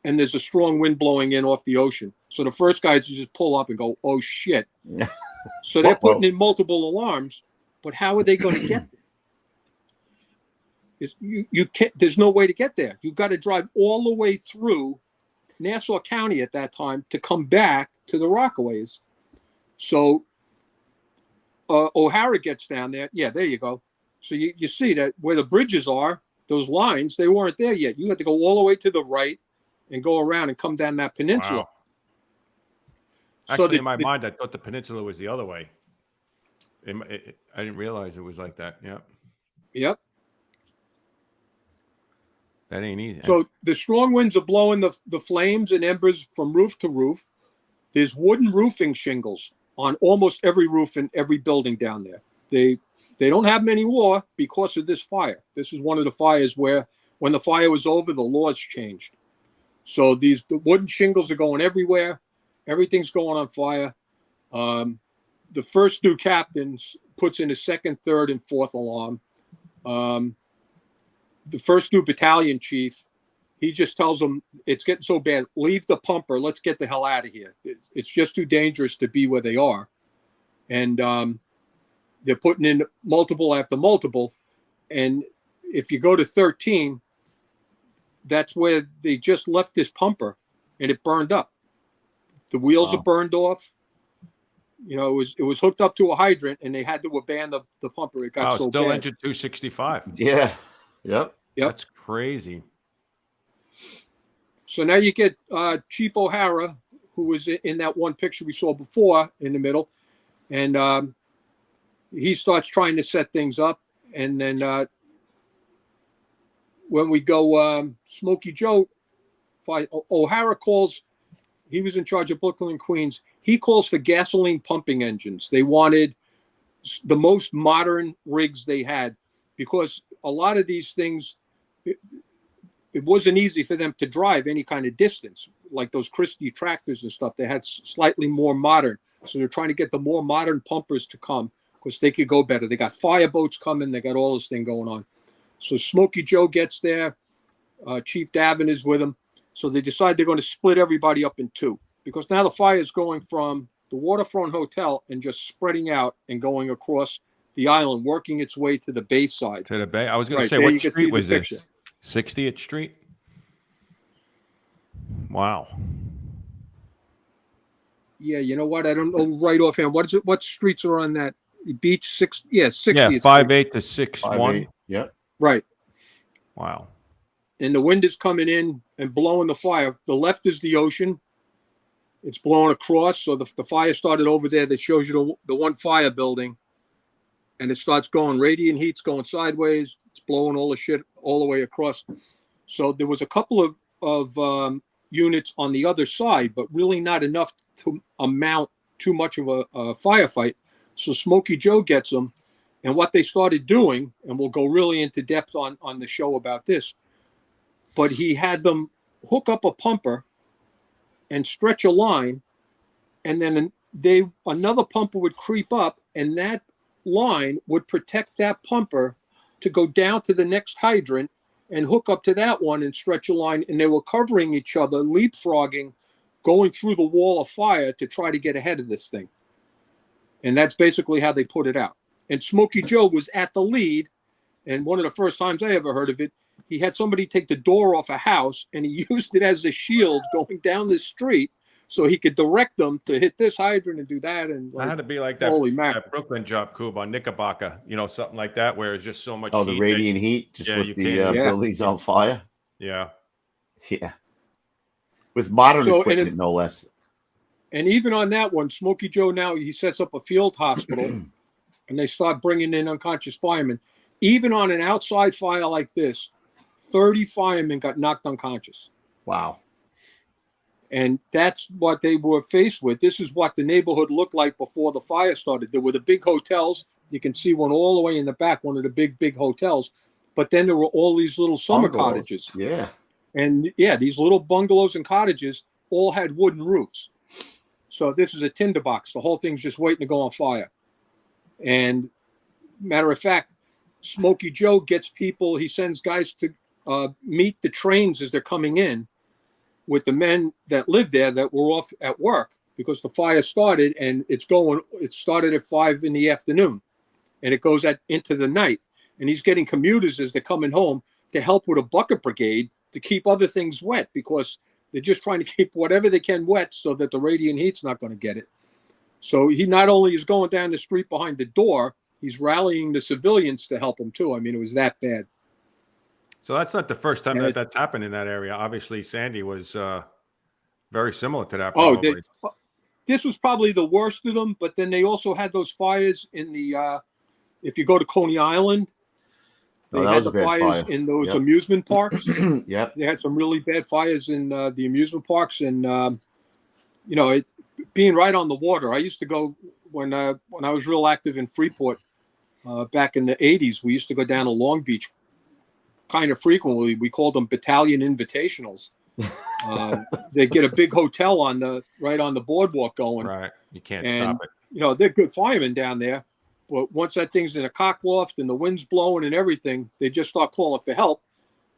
And there's a strong wind blowing in off the ocean. So the first guys just pull up and go, oh, shit. So they're putting in multiple alarms, but how are they going to get there? You can't, there's no way to get there. You've got to drive all the way through Nassau County at that time to come back to the Rockaways. So O'Hara gets down there. Yeah, there you go. So you see that where the bridges are, those lines, they weren't there yet. You had to go all the way to the right and go around and come down that peninsula. Wow. Actually, in my mind, I thought the peninsula was the other way. I didn't realize it was like that. Yep. Yep. That ain't easy. So the strong winds are blowing the flames and embers from roof to roof. There's wooden roofing shingles on almost every roof in every building down there. They don't have them anymore because of this fire. This is one of the fires where when the fire was over, the laws changed. So the wooden shingles are going everywhere. Everything's going on fire. The first 2 captains puts in a 2nd, 3rd, and 4th alarm. The first 2 battalion chief he just tells them it's getting so bad. Leave the pumper. Let's get the hell out of here. It's just too dangerous to be where they are. And they're putting in multiple after multiple. And if you go to 13, that's where they just left this pumper and it burned up. The wheels are burned off. You know, it was hooked up to a hydrant and they had to abandon the pumper. It got so still bad. engine 265. Yeah. Yep. That's crazy. So now you get Chief O'Hara, who was in that one picture we saw before in the middle. And he starts trying to set things up. And then when we go, Smoky Joe, O'Hara calls, he was in charge of Brooklyn and Queens. He calls for gasoline pumping engines. They wanted the most modern rigs they had because a lot of these things, it wasn't easy for them to drive any kind of distance, like those Christie tractors and stuff. They had slightly more modern. So they're trying to get the more modern pumpers to come because they could go better. They got fireboats coming. They got all this thing going on. So Smoky Joe gets there. Chief Davin is with him. So they decide they're going to split everybody up in two because now the fire is going from the waterfront hotel and just spreading out and going across the island, working its way to the bay side. To the bay. I was going to say, what street was this? 60th Street? Wow. Yeah, you know what? I don't know right offhand. What is it? What streets are on that beach? 60th. Yeah, 5-8 to 6-1. Yeah. Right. Wow. And the wind is coming in and blowing the fire. The left is the ocean. It's blowing across. So the fire started over there. That shows you the one fire building. And it starts going, radiant heat's going sideways. It's blowing all the shit all the way across. So there was a couple of units on the other side, but really not enough to amount too much of a firefight. So Smoky Joe gets them. And what they started doing, and we'll go really into depth on the show about this, but he had them hook up a pumper and stretch a line, and then another pumper would creep up, and that line would protect that pumper to go down to the next hydrant and hook up to that one and stretch a line, and they were covering each other, leapfrogging, going through the wall of fire to try to get ahead of this thing. And that's basically how they put it out. And Smoky Joe was at the lead, and one of the first times I ever heard of it, he had somebody take the door off a house, and he used it as a shield going down the street so he could direct them to hit this hydrant and do that. And I had to be like that, that Brooklyn job, Coob, on Knickerbocker, something like that, where it's just so much heat. The radiant heat, just with the buildings on fire. Yeah. Yeah. With modern equipment, no less. And even on that one, Smoky Joe now, he sets up a field hospital, and they start bringing in unconscious firemen. Even on an outside fire like this, 30 firemen got knocked unconscious. Wow. And that's what they were faced with. This is what the neighborhood looked like before the fire started. There were the big hotels. You can see one all the way in the back, one of the big hotels. But then there were all these little summer cottages. Yeah. And these little bungalows and cottages all had wooden roofs. So this is a tinderbox. The whole thing's just waiting to go on fire. And matter of fact, Smoky Joe gets people, he sends guys to meet the trains as they're coming in with the men that live there that were off at work because the fire started, and it started at 5 p.m. and it goes into the night. And he's getting commuters as they're coming home to help with a bucket brigade to keep other things wet because they're just trying to keep whatever they can wet so that the radiant heat's not going to get it. So he not only is going down the street behind the door, he's rallying the civilians to help him too. I mean, it was that bad. So that's not the first time that's happened in that area. Obviously, Sandy was very similar to that. Probably. This was probably the worst of them. But then they also had those fires in the, if you go to Coney Island, they had the fires in those amusement parks. Yep. They had some really bad fires in the amusement parks. And, being right on the water, I used to go when I was real active in Freeport back in the 80s. We used to go down to Long Beach kind of frequently. We called them battalion invitationals. They get a big hotel right on the boardwalk going. Right. You can't stop it. They're good firemen down there. But once that thing's in a cock loft and the wind's blowing and everything, they just start calling for help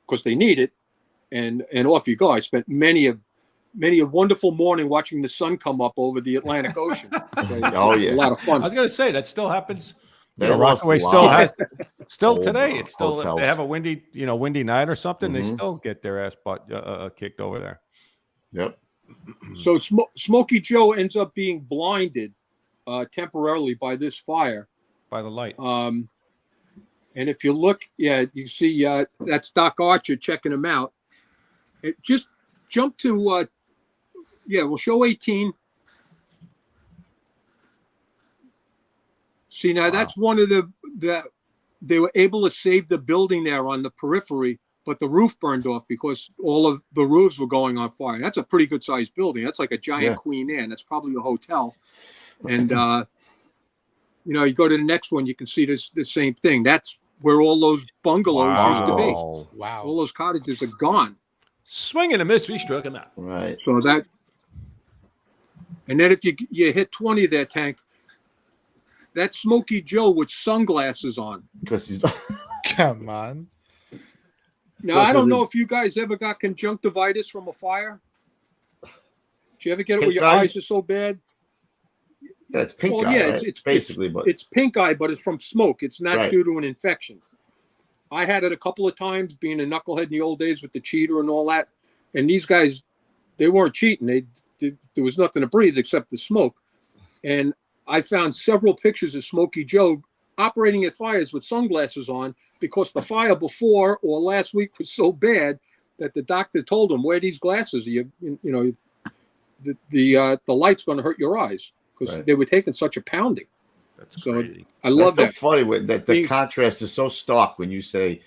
because they need it. and off you go. I spent many a wonderful morning watching the sun come up over the Atlantic Ocean. Oh, yeah. A lot of fun. I was going to say that still happens. They You know, lost Rockaway a still lot. has, still Old today. It's still if hotels. they have a windy night or something. They Mhm. still get their ass butt kicked over there. Yep. So Smoky Joe ends up being blinded temporarily by this fire. By the light. And if you look, you see that's Doc Archer checking him out. It just jump to, we'll show 18. See, now that's one of the they were able to save the building there on the periphery, but the roof burned off because all of the roofs were going on fire. That's a pretty good sized building. That's like a giant Queen Anne. That's probably a hotel. And, you go to the next one, you can see the same thing. That's where all those bungalows used to be. Wow. All those cottages are gone. Swing and a miss. We struck him out. Right. So that, and then if you hit 20 there, Tank, that's Smoky Joe with sunglasses on. Because he's Come on. Now, I don't know if you guys ever got conjunctivitis from a fire. Did you ever get it where your eyes are so bad? Yeah, it's pink eye. Yeah, right? it's basically, but it's pink eye, but it's from smoke. It's not Right. due to an infection. I had it a couple of times, being a knucklehead in the old days with the cheater and all that. And these guys, they weren't cheating. There was nothing to breathe except the smoke. And I found several pictures of Smoky Joe operating at fires with sunglasses on because the fire before or last week was so bad that the doctor told him, wear these glasses. The light's going to hurt your eyes because they were taking such a pounding. That's crazy. I love That's that. so funny that the contrast is so stark when you say,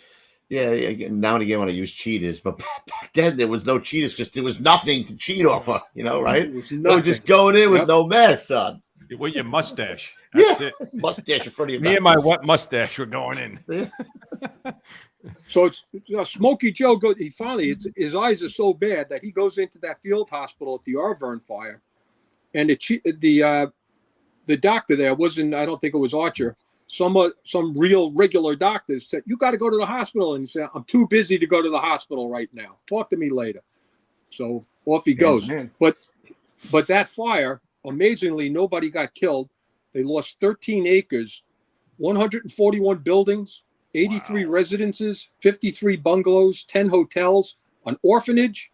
now and again when I use cheaters, but back then there was no cheaters because there was nothing to cheat off of, right? It was They were nothing. just going in with no mess, son. With your mustache. That's it. Mustache in front of your Me mouth. and my wet mustache were going in. So it's Smoky Joe. His eyes are so bad that he goes into that field hospital at the Arverne fire, and the doctor there wasn't. I don't think it was Archer. Some real regular doctors said, "You got to go to the hospital," and he said, "I'm too busy to go to the hospital right now. Talk to me later." So off he goes. Man. But that fire, amazingly, nobody got killed. They lost 13 acres, 141 buildings, 83 residences, 53 bungalows, 10 hotels, an orphanage,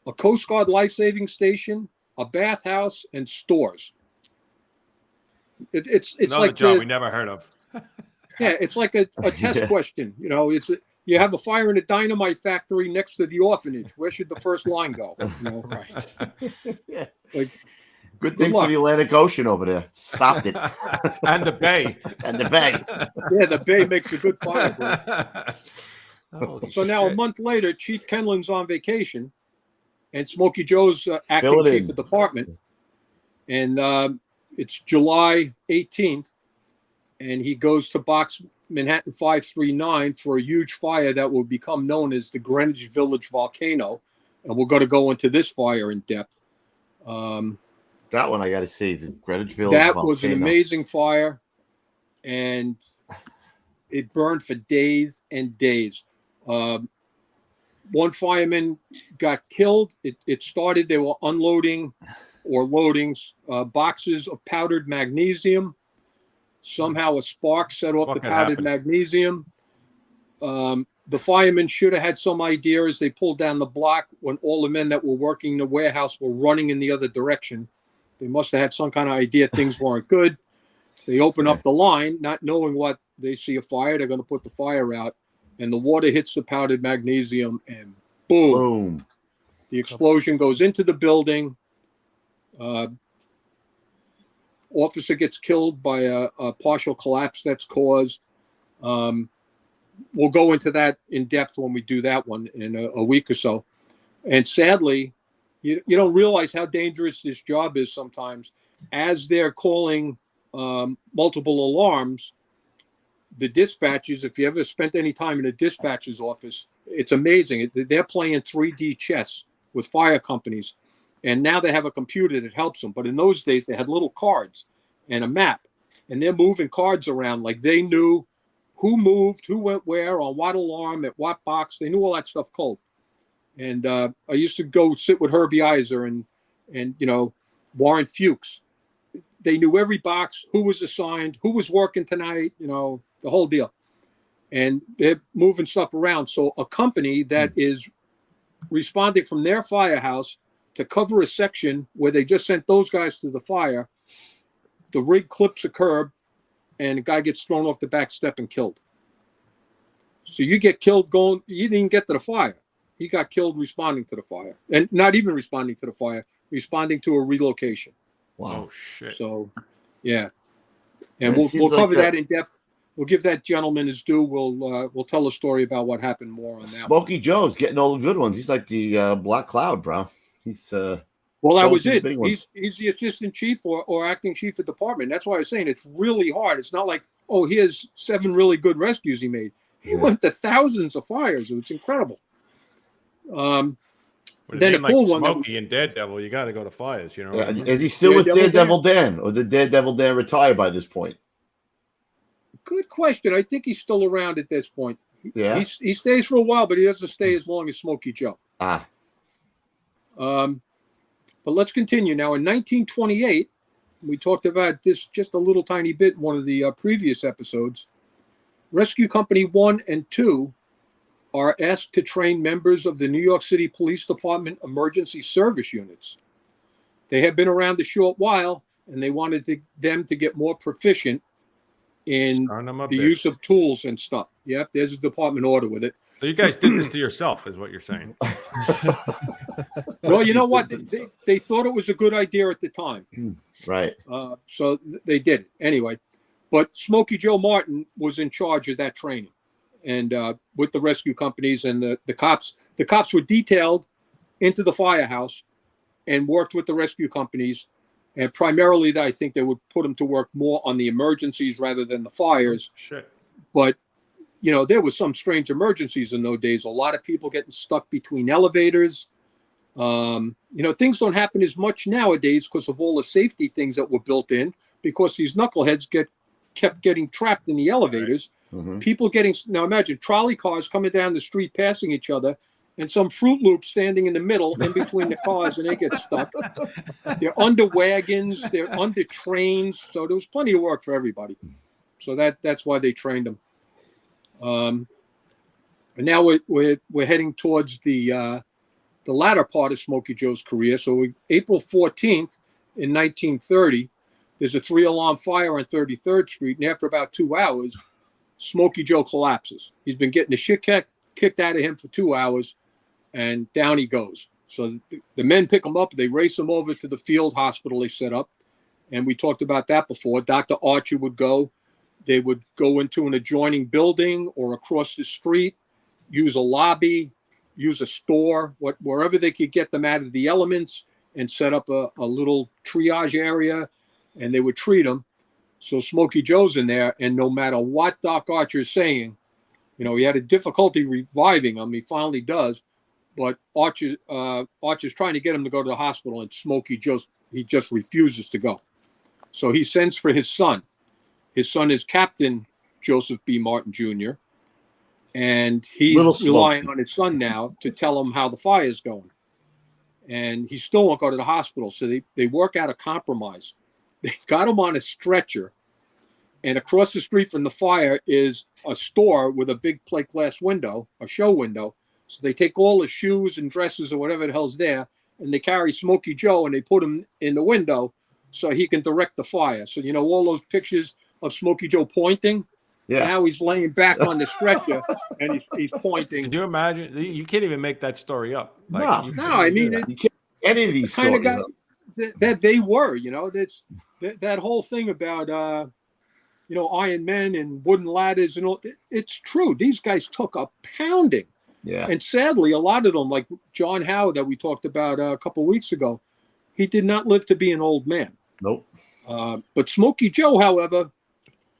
a Coast Guard life-saving station, a bathhouse, and stores. It's Another like job we never heard of. it's like a test question. You have a fire in a dynamite factory next to the orphanage. Where should the first line go? Right. Like, Good thing for the Atlantic Ocean over there. Stopped it. And the bay. And the bay. yeah, the bay makes a good fire. Holy So now shit. a month later, Chief Kenlin's on vacation, and Smoky Joe's acting Fill it chief in. of department. And it's July 18th, and he goes to box Manhattan 539 for a huge fire that will become known as the Greenwich Village volcano. And we're going to go into this fire in depth. That one I got to see. The Greenwich Village That volcano. was an amazing fire, and it burned for days and days. One fireman got killed. It started, they were unloading or loading boxes of powdered magnesium. Somehow a spark set off the powdered magnesium. The firemen should have had some idea as they pulled down the block when all the men that were working the warehouse were running in the other direction. They must have had some kind of idea things weren't good. They open up the line, not knowing what. They see a fire, they're going to put the fire out, and the water hits the powdered magnesium, and boom. Boom. The explosion goes into the building. Officer gets killed by a partial collapse that's caused. We'll go into that in depth when we do that one in a week or so. And sadly, you don't realize how dangerous this job is sometimes. As they're calling multiple alarms, the dispatchers, if you ever spent any time in a dispatcher's office, it's amazing. They're playing 3D chess with fire companies. And now they have a computer that helps them. But in those days, they had little cards and a map. And they're moving cards around like they knew who moved, who went where, on what alarm, at what box. They knew all that stuff cold. And I used to go sit with Herbie Iser and Warren Fuchs. They knew every box, who was assigned, who was working tonight, the whole deal. And they're moving stuff around. So a company that is responding from their firehouse to cover a section where they just sent those guys to the fire, the rig clips a curb and a guy gets thrown off the back step and killed. So you get killed you didn't get to the fire. He got killed responding to the fire, and not even responding to the fire, responding to a relocation. Wow. Oh shit. So, yeah, and we'll cover that in depth. We'll give that gentleman his due. We'll tell a story about what happened more on that. Smoky Joe's getting all the good ones. He's like the Black Cloud, bro. He's well, that was it. He's the assistant chief or acting chief of department. That's why I was saying it's really hard. It's not like, oh, here's 7 really good rescues he made. He went to thousands of fires. It's incredible. Then a cool one. Smokey and Daredevil, you got to go to fires. You know. What I mean? Is he still with Daredevil Dan, or did Daredevil Dan retire by this point? Good question. I think he's still around at this point. Yeah, he stays for a while, but he doesn't stay as long as Smoky Joe. Ah. But let's continue now. In 1928, we talked about this just a little tiny bit in one of the previous episodes. Rescue Company 1 and 2 are asked to train members of the New York City Police Department emergency service units. They have been around a short while, and they wanted them to get more proficient in the use of tools and stuff. Yep, there's a department order with it. So you guys did this to yourself, is what you're saying. Well, you know what? They thought it was a good idea at the time. Right. So they did it. Anyway, but Smoky Joe Martin was in charge of that training. And with the rescue companies and the cops were detailed into the firehouse and worked with the rescue companies. And primarily, I think they would put them to work more on the emergencies rather than the fires. Shit. But, there was some strange emergencies in those days. A lot of people getting stuck between elevators. Things don't happen as much nowadays because of all the safety things that were built in, because these knuckleheads kept getting trapped in the elevators. Right. Mm-hmm. People now imagine trolley cars coming down the street passing each other, and some Fruit Loops standing in the middle in between the cars, and they get stuck. They're under wagons, they're under trains, so there was plenty of work for everybody. So that's why they trained them. And now we're heading towards the latter part of Smoky Joe's career. So April 14th in 1930, there's a 3-alarm fire on 33rd Street, and after about 2 hours, Smoky Joe collapses. He's been getting the shit kicked out of him for 2 hours, and down he goes. So the men pick him up. They race him over to the field hospital they set up, and we talked about that before. Dr. Archer would go. They would go into an adjoining building or across the street, use a lobby, use a store, wherever they could get them out of the elements, and set up a little triage area, and they would treat them. So Smoky Joe's in there, and no matter what Doc Archer's saying, he had a difficulty reviving him. He finally does, but Archer's trying to get him to go to the hospital, and Smoky Joe, he just refuses to go. So he sends for his son. His son is Captain Joseph B. Martin Jr., and he's relying on his son now to tell him how the fire is going. And he still won't go to the hospital, so they work out a compromise. They got him on a stretcher, and across the street from the fire is a store with a big plate glass window, a show window. So they take all the shoes and dresses or whatever the hell's there, and they carry Smoky Joe and they put him in the window so he can direct the fire. So, all those pictures of Smoky Joe pointing. Yeah. Now he's laying back on the stretcher and he's pointing. Can you imagine? You can't even make that story up. No, I mean, you can't any of these kind stories of that they were, that's that whole thing about Iron Men and wooden ladders and all. It's true. These guys took a pounding. Yeah. And sadly, a lot of them, like John Howard that we talked about a couple of weeks ago, he did not live to be an old man. Nope. But Smoky Joe, however,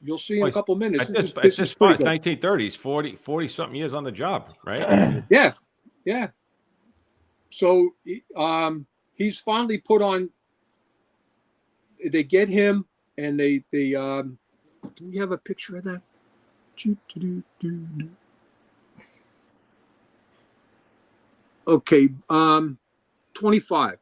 you'll see in a couple of minutes. It's 1930s, 40 something years on the job, right? Yeah. So he's finally put on. They get him, and they do we have a picture of that? Okay, 25.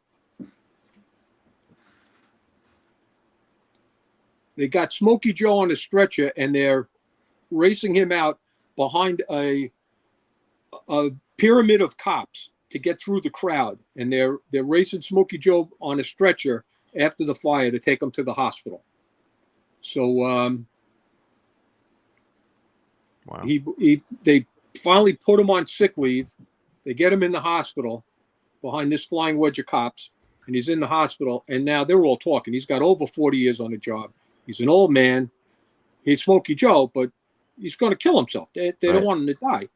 They got Smoky Joe on a stretcher, and they're racing him out behind a pyramid of cops to get through the crowd. And they're racing Smoky Joe on a stretcher after the fire to take him to the hospital. So Wow. they finally put him on sick leave. They get him in the hospital behind this flying wedge of cops, and he's in the hospital. And now they're all talking. He's got over 40 years on the job. He's an old man. He's Smoky Joe, but he's going to kill himself. They don't want him to die.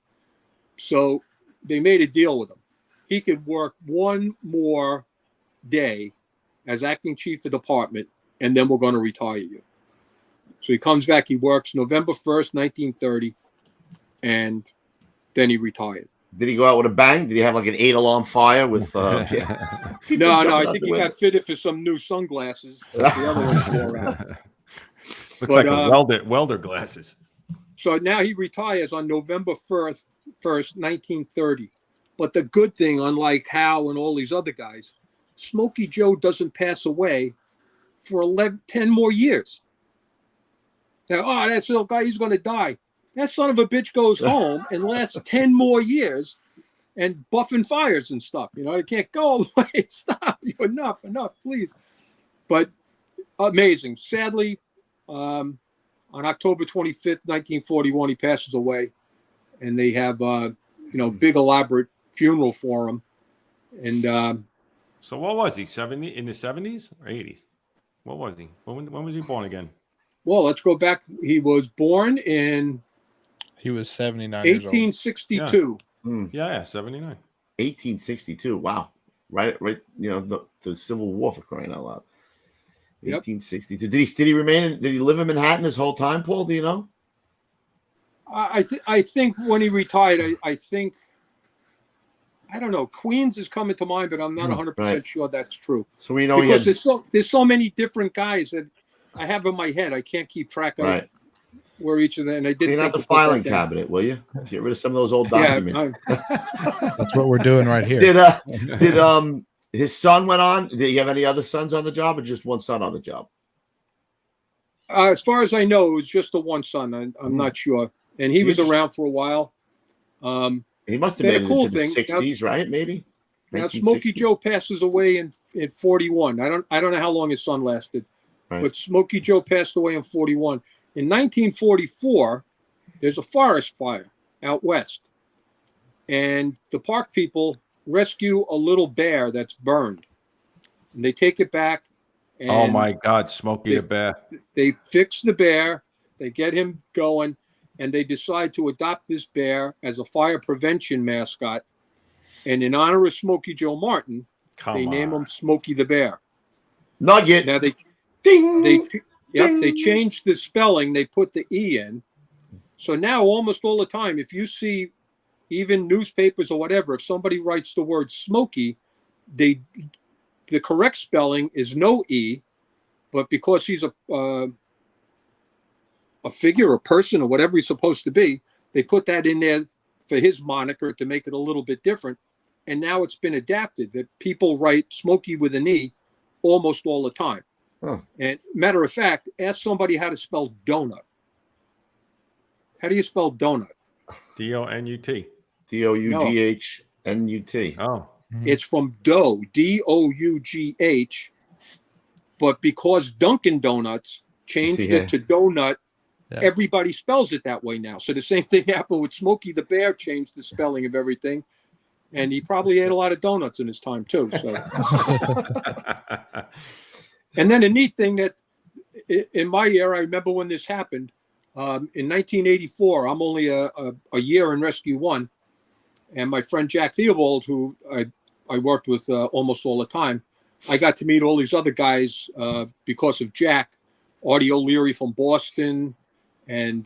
So they made a deal with him. He could work one more day as acting chief of department, and then we're going to retire you. So he comes back. He works November 1st, 1930, and then he retired. Did he go out with a bang? Did he have like an 8-alarm fire with? No, I think he got fitted for some new sunglasses. The other ones wore out. Looks like a welder glasses. So now he retires on November 1st, 1930. But the good thing, unlike Hal and all these other guys, Smoky Joe doesn't pass away for 10 more years. Now, that little guy, he's going to die. That son of a bitch goes home and lasts 10 more years and buffing fires and stuff. You know, it can't go away. Stop. Enough, please. But amazing. Sadly, on October 25th, 1941, he passes away. And they have, big elaborate funeral for him. And so what was he, 70 in the 70s or 80s? What was he? When was he born again? Well, let's go back. He was born in... He was 79 years old. 1862. Yeah, 79. 1862. Wow. Right. The Civil War, for crying out loud. 1862. Did he remain? Did he live in Manhattan this whole time, Paul? Do you know? I think when he retired, I don't know. Queens is coming to mind, but I'm not 100% sure that's true. So we know because there's so many different guys that I have in my head. I can't keep track of where each of them. And I did. Clean out the filing cabinet, will you? Get rid of some of those old documents. That's what we're doing right here. Did his son went on? Did he have any other sons on the job, or just one son on the job? As far as I know, it was just the one son. I'm not sure, and he was around for a while. He must have been cool into the 60s, right? Maybe. Now Smoky Joe passes away in 41. I don't know how long his son lasted, but Smoky Joe passed away in 41. In 1944, there's a forest fire out west, and the park people rescue a little bear that's burned, and they take it back. And oh my God, Smokey the bear! They fix the bear, they get him going, and they decide to adopt this bear as a fire prevention mascot. And in honor of Smoky Joe Martin, they name him Smokey the Bear. Nugget. Now they changed the spelling. They put the E in. So now almost all the time, if you see even newspapers or whatever, if somebody writes the word Smokey, the correct spelling is no E, but because he's a figure, a person, or whatever he's supposed to be, they put that in there for his moniker to make it a little bit different. And now it's been adapted that people write Smokey with an E almost all the time. And matter of fact, ask somebody how to spell donut. How do you spell donut? D-O-N-U-T. D-O-U-G-H-N-U-T. Oh. It's from dough, D-O-U-G-H. But because Dunkin' Donuts changed it to donut, everybody spells it that way now. So the same thing happened with Smokey the Bear, changed the spelling of everything. And he probably ate a lot of donuts in his time too. So. And then a neat thing that in my year, I remember when this happened, in 1984, I'm only a year in Rescue 1. And my friend Jack Theobald, who I worked with almost all the time, I got to meet all these other guys because of Jack, Artie O'Leary from Boston, and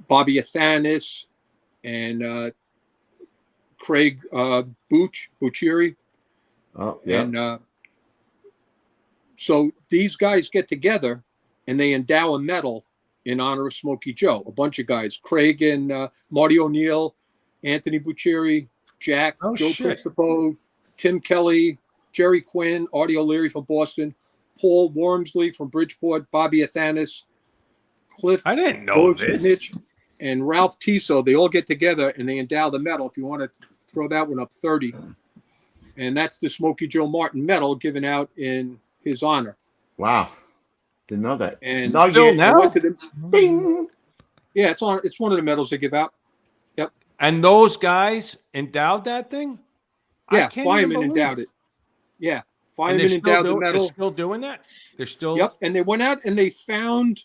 Bobby Athanis, and Craig Buccieri. Oh, yeah. And so these guys get together and they endow a medal in honor of Smoky Joe. A bunch of guys, Craig and Marty O'Neill Anthony Buccieri, Jack, Oh, Joe shit. Principo, Tim Kelly, Jerry Quinn, Artie O'Leary from Boston, Paul Wormsley from Bridgeport, Bobby Athanas, Cliff I didn't know this. Mitch, and Ralph Tiso. They all get together and they endow the medal. If you want to throw that one up, 30. And that's the Smoky Joe Martin medal given out in his honor. Wow. Didn't know that. And Still now? I went to the, Bing. Yeah, it's one of the medals they give out. Yep. And those guys endowed that thing? Yeah, Fireman endowed it. Yeah. Fireman endowed the medal. They're still doing that? They're still. Yep. And they went out and they found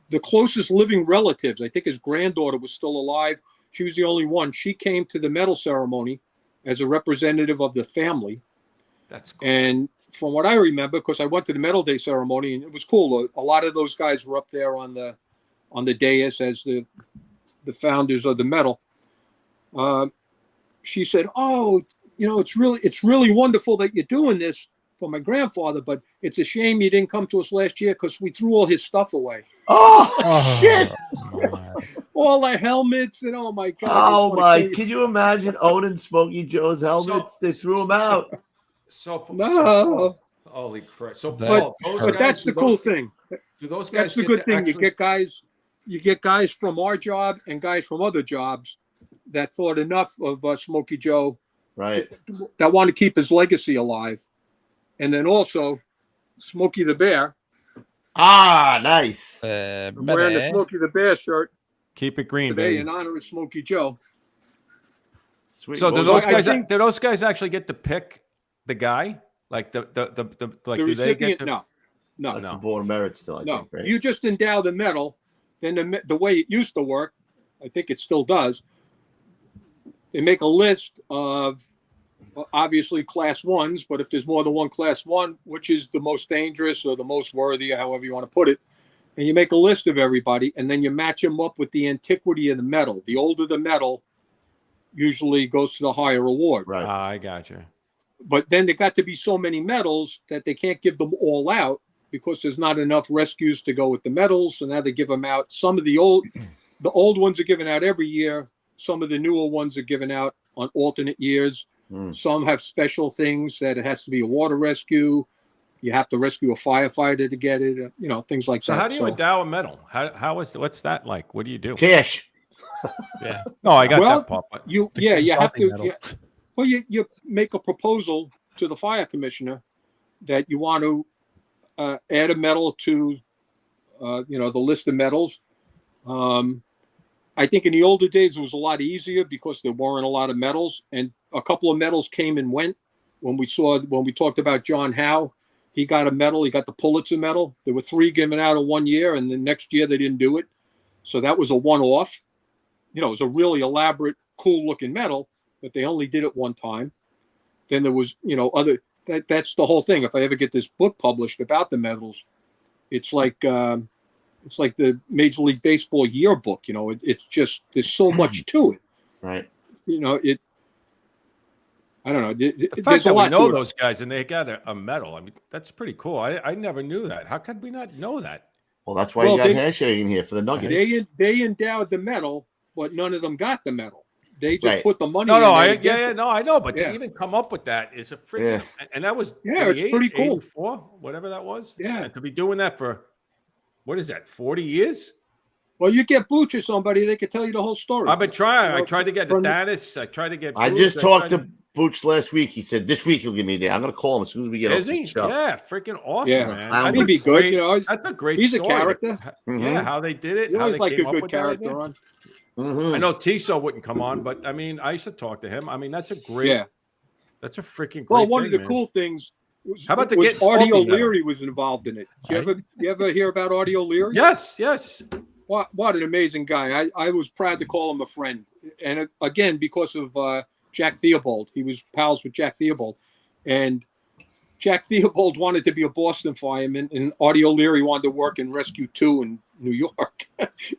the closest living relatives. I think his granddaughter was still alive. She was the only one. She came to the medal ceremony as a representative of the family. That's cool. And from what I remember, because I went to the medal day ceremony and it was cool. A lot of those guys were up there on the dais as the founders of the medal. She said, "Oh, it's really wonderful that you're doing this for my grandfather, but it's a shame you didn't come to us last year because we threw all his stuff away." Oh shit! All the helmets and oh my god! Oh my! Can you imagine owning Smoky Joe's helmets? They threw them out. No. Holy crap! So, but that's the cool thing. Do those guys? That's the good thing. You get guys from our job and guys from other jobs that thought enough of Smoky Joe, right? That want to keep his legacy alive, and then also Smokey the Bear. Ah, nice. I'm wearing the Smokey the Bear shirt. Keep it green, today baby. in honor of Smoky Joe. Sweet. So do those guys actually get to pick the guy? Like the do they get to? No. That's the Board of Merit still. I think, right? You just endow the medal. Then the way it used to work, I think it still does. They make a list of obviously class ones, but if there's more than one class one, which is the most dangerous or the most worthy, or however you want to put it, and you make a list of everybody, and then you match them up with the antiquity of the medal. The older the medal, usually goes to the higher award. Right. I got you. But then there got to be so many medals that they can't give them all out because there's not enough rescues to go with the medals. So now they give them out. Some of the old ones are given out every year. Some of the newer ones are given out on alternate years. Some have special things that it has to be a water rescue. You have to rescue a firefighter to get it, things like that. So how do you endow a medal? What's that like? What do you do? Cash. Yeah. No, I got that part. But you have to. Well, you make a proposal to the fire commissioner that you want to add a medal to, the list of medals. I think in the older days it was a lot easier because there weren't a lot of medals, and a couple of medals came and went. When we talked about John Howe, he got a medal. He got the Pulitzer medal. There were 3 given out in 1 year, and the next year they didn't do it. So that was a one-off. It was a really elaborate, cool-looking medal, but they only did it one time. Then there was, that's the whole thing. If I ever get this book published about the medals, it's like the Major League Baseball yearbook. It's just there's so much to it. Right. I don't know. The fact that we know those guys and they got a medal, I mean, that's pretty cool. I never knew that. How could we not know that? Well, that's why you got Hashagen here for the Nuggets. They endowed the medal, but none of them got the medal. They just put the money. I know, but to even come up with that is a freaking, and that was it's pretty cool. 84, whatever that was. Yeah, and to be doing that for what is that, 40 years? Well, you get Booch or somebody, they could tell you the whole story. I've been trying. I tried to get the Dennis. I tried to get. I just talked to Booch last week. He said this week he'll give me a day. I'm going to call him as soon as we get off the show. Yeah, freaking awesome, man. He'd be good. That's a great. He's story. a character. Yeah, how they did it. You always like a good character on. Mm-hmm. I know Tiso wouldn't come on, but I mean, I used to talk to him. I mean, that's a great. That's a freaking great. Well, one of the cool things. How about Artie O'Leary was involved in it? You ever hear about Artie O'Leary? Yes. What an amazing guy. I was proud to call him a friend. And again, because of Jack Theobald. He was pals with Jack Theobald. And Jack Theobald wanted to be a Boston fireman, and Artie O'Leary wanted to work in Rescue 2 in New York.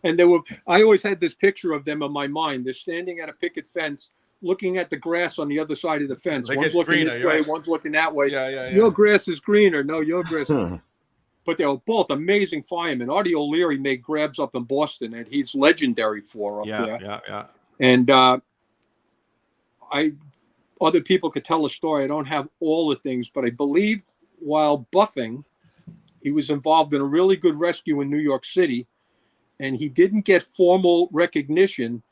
And I always had this picture of them in my mind. They're standing at a picket fence looking at the grass on the other side of the fence. One's looking this way, one's looking that way. Yeah. Your grass is greener. No, your grass. but they were both amazing firemen. Artie O'Leary made grabs up in Boston, and he's legendary for up there. Yeah. And other people could tell the story. I don't have all the things, but I believe while buffing, he was involved in a really good rescue in New York City, and he didn't get formal recognition,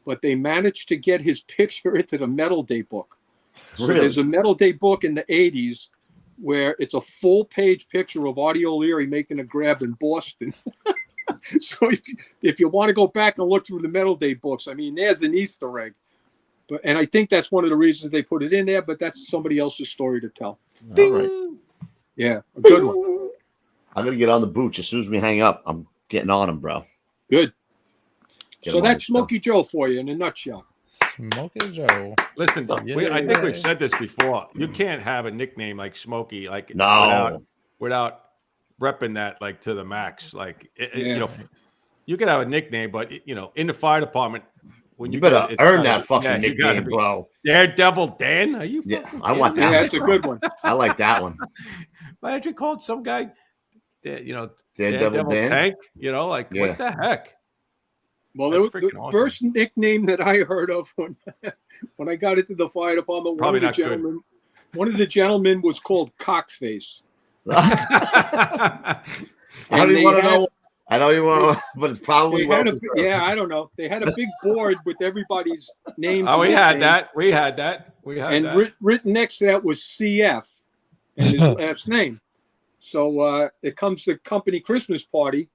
but they managed to get his picture into the Medal Day book. So there's a Medal Day book in the 80s where it's a full-page picture of Artie O'Leary making a grab in Boston. So if you want to go back and look through the Medal Day books, I mean, there's an Easter egg. And I think that's one of the reasons they put it in there, but that's somebody else's story to tell. All right. Yeah, a good one. I'm going to get on the booch. As soon as we hang up, I'm getting on him, bro. Good. Get So him on that's the show. Smoky Joe for you in a nutshell. Smoky Joe. Listen, I think we've said this before. You can't have a nickname like Smoky, like without repping that like to the max. Like you know, you can have a nickname, but you know, in the fire department, when you better earn that fucking nickname, bro. Daredevil Dan, are you? I want that. Yeah, that's a good one. I like that one. Imagine calling some guy, you know, Daredevil Dan? Tank. You know, like what the heck? Well, That's the freaking awesome. first nickname that I heard of when I got into the fire department, one of the gentlemen was called Cockface. I don't even want to know. I don't even want to, but it's probably I don't know. They had a big board with everybody's names. Oh, we had that. And written next to that was CF and his last name. So it comes to company Christmas party,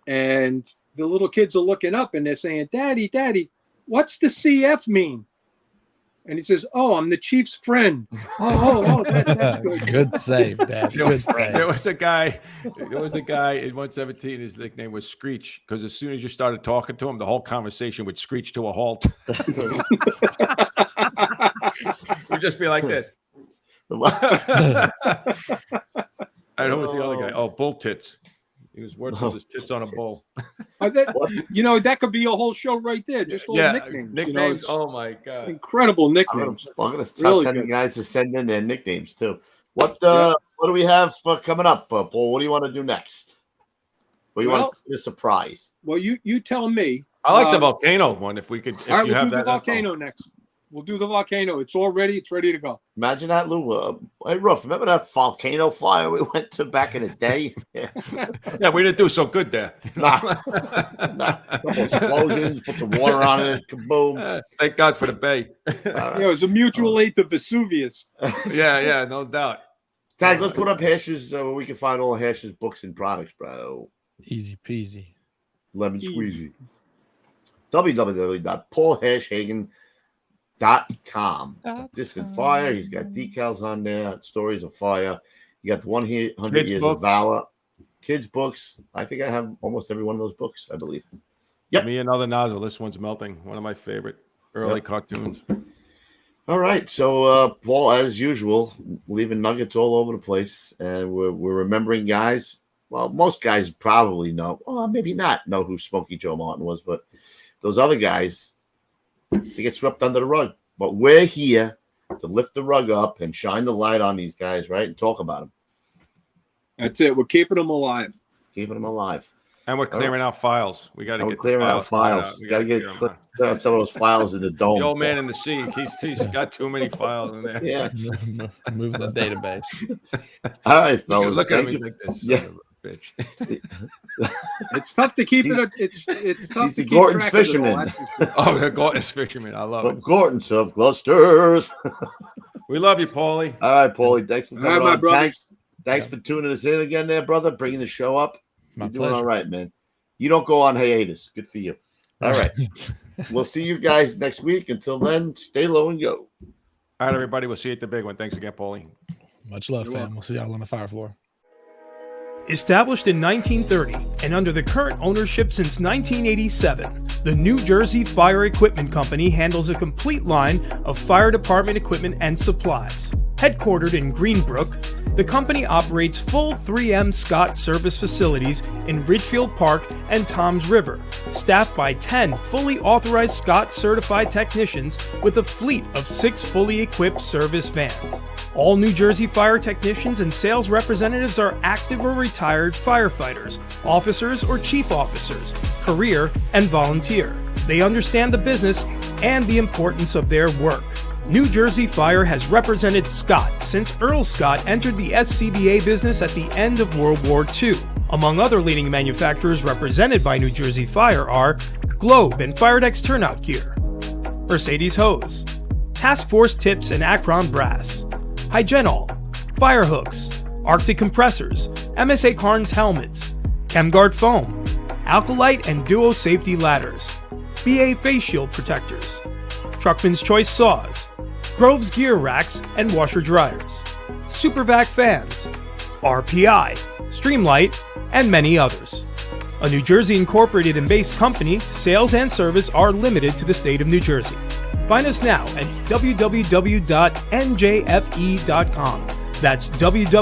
and the little kids are looking up and they're saying, Daddy, what's the CF mean? And he says, "Oh, I'm the chief's friend." That's good. Good save, Dad. Good save. There was a guy in 117. His nickname was Screech, because as soon as you started talking to him, the whole conversation would screech to a halt. It would just be like this. And who was the other guy? Oh, Bull Tits. He was working his tits on a bull. That could be a whole show right there. Just all nicknames. Nicknames. Oh my god! Incredible nicknames. I'm going to start telling you guys to send in their nicknames too. What do we have coming up, Paul? What do you want to do next? What do you want to do a surprise? Well, you tell me. I like the volcano one. If we could, all right, we'll do the volcano next. We'll do the volcano. It's all ready. It's ready to go. Imagine that, Lou. Hey, Ruff, remember that volcano fire we went to back in the day? Yeah, we didn't do so good there. Nah. Couple explosions, put some water on it, kaboom. Thank God for the bay. It was a mutual aid to Vesuvius. Yeah, no doubt. Guys, let's put up Hash's where we can find all Hash's books and products, bro. Easy peasy. Lemon squeezy. www.paulhashagen.com. Distant Fire. He's got decals on there. Stories of Fire. You got 100 Years of Valor. Kids books. I think I have almost every one of those books, I believe. Yep. Me Another Nozzle. This one's melting. One of my favorite early cartoons. All right. So, Paul, as usual, leaving nuggets all over the place. And we're remembering guys. Well, most guys probably know. Well, maybe not know who Smoky Joe Martin was. But those other guys, they get swept under the rug. But we're here to lift the rug up and shine the light on these guys, right? And talk about them. That's it. We're keeping them alive. Keeping them alive. And we're clearing out files. We got to get clearing out files. Got to get some of those files in the dome. The old man in the sea. He's got too many files in there. Yeah. Move the database. All right, fellas. Look at me like this. Yeah. Bitch. It's tough to keep it. It's tough He's to the keep Gorton's track of it fisherman. Oh, the Gorton's fisherman. I love From it. Gorton's of Gloucester's. We love you, Paulie. All right, Paulie. Thanks for coming All right, my on. brothers. Thanks for tuning us in again there, brother. Bringing the show up. My You're doing pleasure. all right, man. You don't go on hiatus. Good for you. All right. We'll see you guys next week. Until then, stay low and go. All right, everybody. We'll see you at the big one. Thanks again, Paulie. Much love, fam. We'll see y'all on the fire floor. Established in 1930 and under the current ownership since 1987, the New Jersey Fire Equipment Company handles a complete line of fire department equipment and supplies. Headquartered in Greenbrook, the company operates full 3M Scott service facilities in Ridgefield Park and Toms River, staffed by 10 fully authorized Scott certified technicians with a fleet of 6 fully equipped service vans. All New Jersey fire technicians and sales representatives are active or retired firefighters, officers or chief officers, career and volunteer. They understand the business and the importance of their work. New Jersey Fire has represented Scott since Earl Scott entered the SCBA business at the end of World War II. Among other leading manufacturers represented by New Jersey Fire are Globe and Firedex Turnout Gear, Mercedes Hose, Task Force Tips and Akron Brass, Hygenol, Firehooks, Arctic Compressors, MSA Carnes Helmets, ChemGuard Foam, Alkalite and Duo Safety Ladders, BA Face Shield Protectors, Truckman's Choice Saws, Grove's Gear Racks and Washer Dryers, Supervac Fans, RPI, Streamlight, and many others. A New Jersey incorporated and based company, sales and service are limited to the state of New Jersey. Find us now at www.njfe.com. That's www.njfe.com.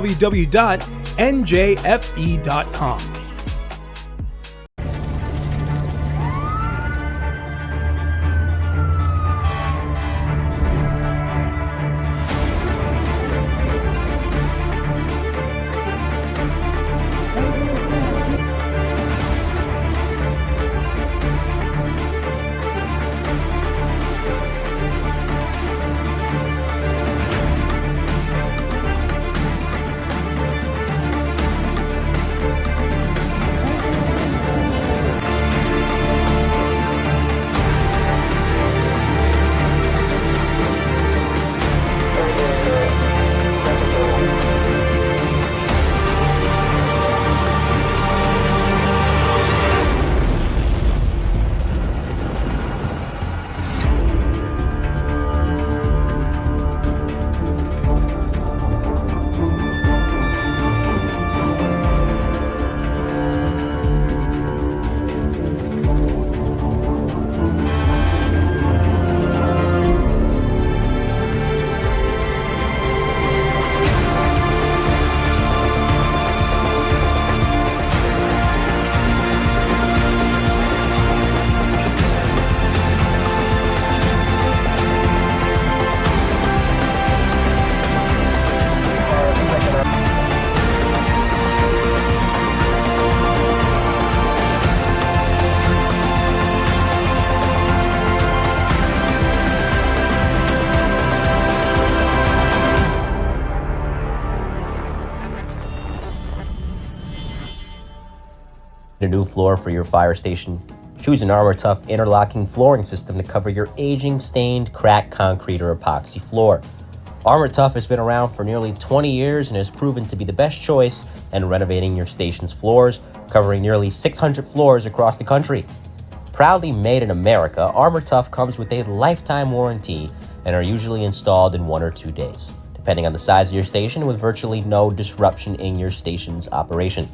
A new floor for your fire station? Choose an Armor Tough interlocking flooring system to cover your aging, stained, cracked concrete or epoxy floor. Armor Tough has been around for nearly 20 years and has proven to be the best choice in renovating your station's floors, covering nearly 600 floors across the country. Proudly made in America, Armor Tough comes with a lifetime warranty and are usually installed in 1 or 2 days, depending on the size of your station, with virtually no disruption in your station's operation.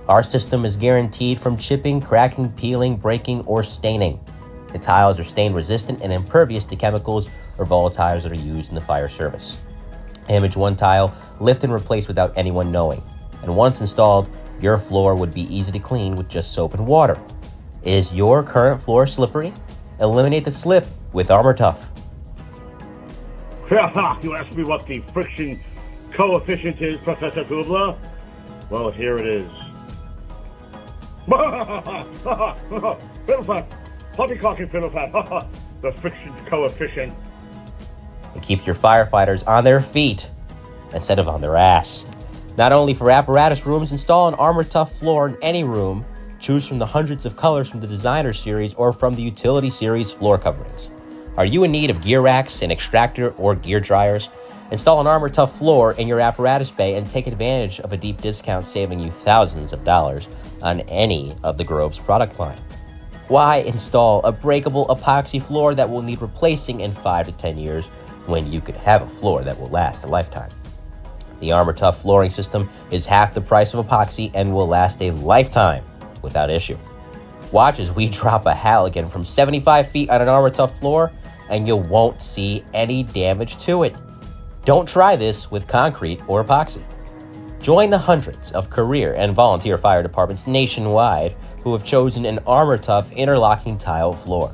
Our system is guaranteed from chipping, cracking, peeling, breaking, or staining. The tiles are stain resistant and impervious to chemicals or volatiles that are used in the fire service. Damage one tile, lift and replace without anyone knowing. And once installed, your floor would be easy to clean with just soap and water. Is your current floor slippery? Eliminate the slip with Armor Tough. You asked me what the friction coefficient is, Professor Goobler? Well, here it is. Fiddlefat! Poppycock and fiddlefat! The friction coefficient. It keeps your firefighters on their feet instead of on their ass. Not only for apparatus rooms, install an Armor Tough floor in any room. Choose from the hundreds of colors from the Designer Series or from the Utility Series floor coverings. Are you in need of gear racks, an extractor, or gear dryers? Install an Armor Tough floor in your apparatus bay and take advantage of a deep discount, saving you thousands of dollars on any of the Grove's product line. Why install a breakable epoxy floor that will need replacing in 5 to 10 years when you could have a floor that will last a lifetime? The Armor Tough flooring system is half the price of epoxy and will last a lifetime without issue. Watch as we drop a Hashagen from 75 feet on an Armor Tough floor and you won't see any damage to it. Don't try this with concrete or epoxy. Join the hundreds of career and volunteer fire departments nationwide who have chosen an Armor Tough interlocking tile floor.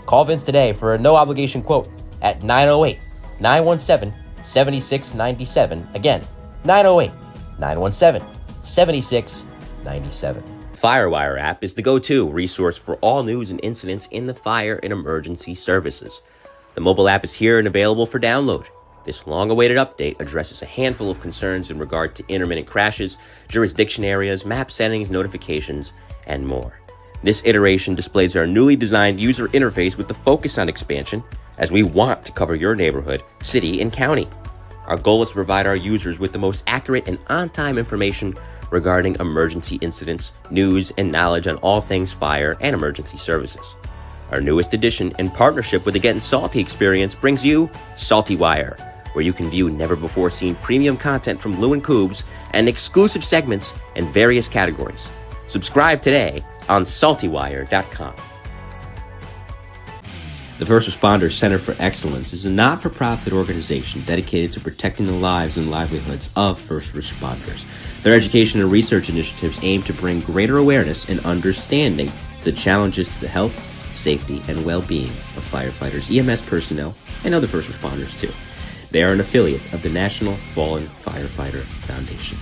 Call Vince today for a no-obligation quote at 908-917-8888. 7697. Again, 908-917-7697. FireWire app is the go-to resource for all news and incidents in the fire and emergency services. The mobile app is here and available for download. This long-awaited update addresses a handful of concerns in regard to intermittent crashes, jurisdiction areas, map settings, notifications, and more. This iteration displays our newly designed user interface with the focus on expansion, as we want to cover your neighborhood, city, and county. Our goal is to provide our users with the most accurate and on-time information regarding emergency incidents, news, and knowledge on all things fire and emergency services. Our newest addition, in partnership with the Gettin Salty experience, brings you SaltyWire, where you can view never-before-seen premium content from Lou and Coobs and exclusive segments in various categories. Subscribe today on saltydogapparel.com. The First Responders Center for Excellence is a not-for-profit organization dedicated to protecting the lives and livelihoods of first responders. Their education and research initiatives aim to bring greater awareness and understanding to the challenges to the health, safety, and well-being of firefighters, EMS personnel, and other first responders too. They are an affiliate of the National Fallen Firefighter Foundation.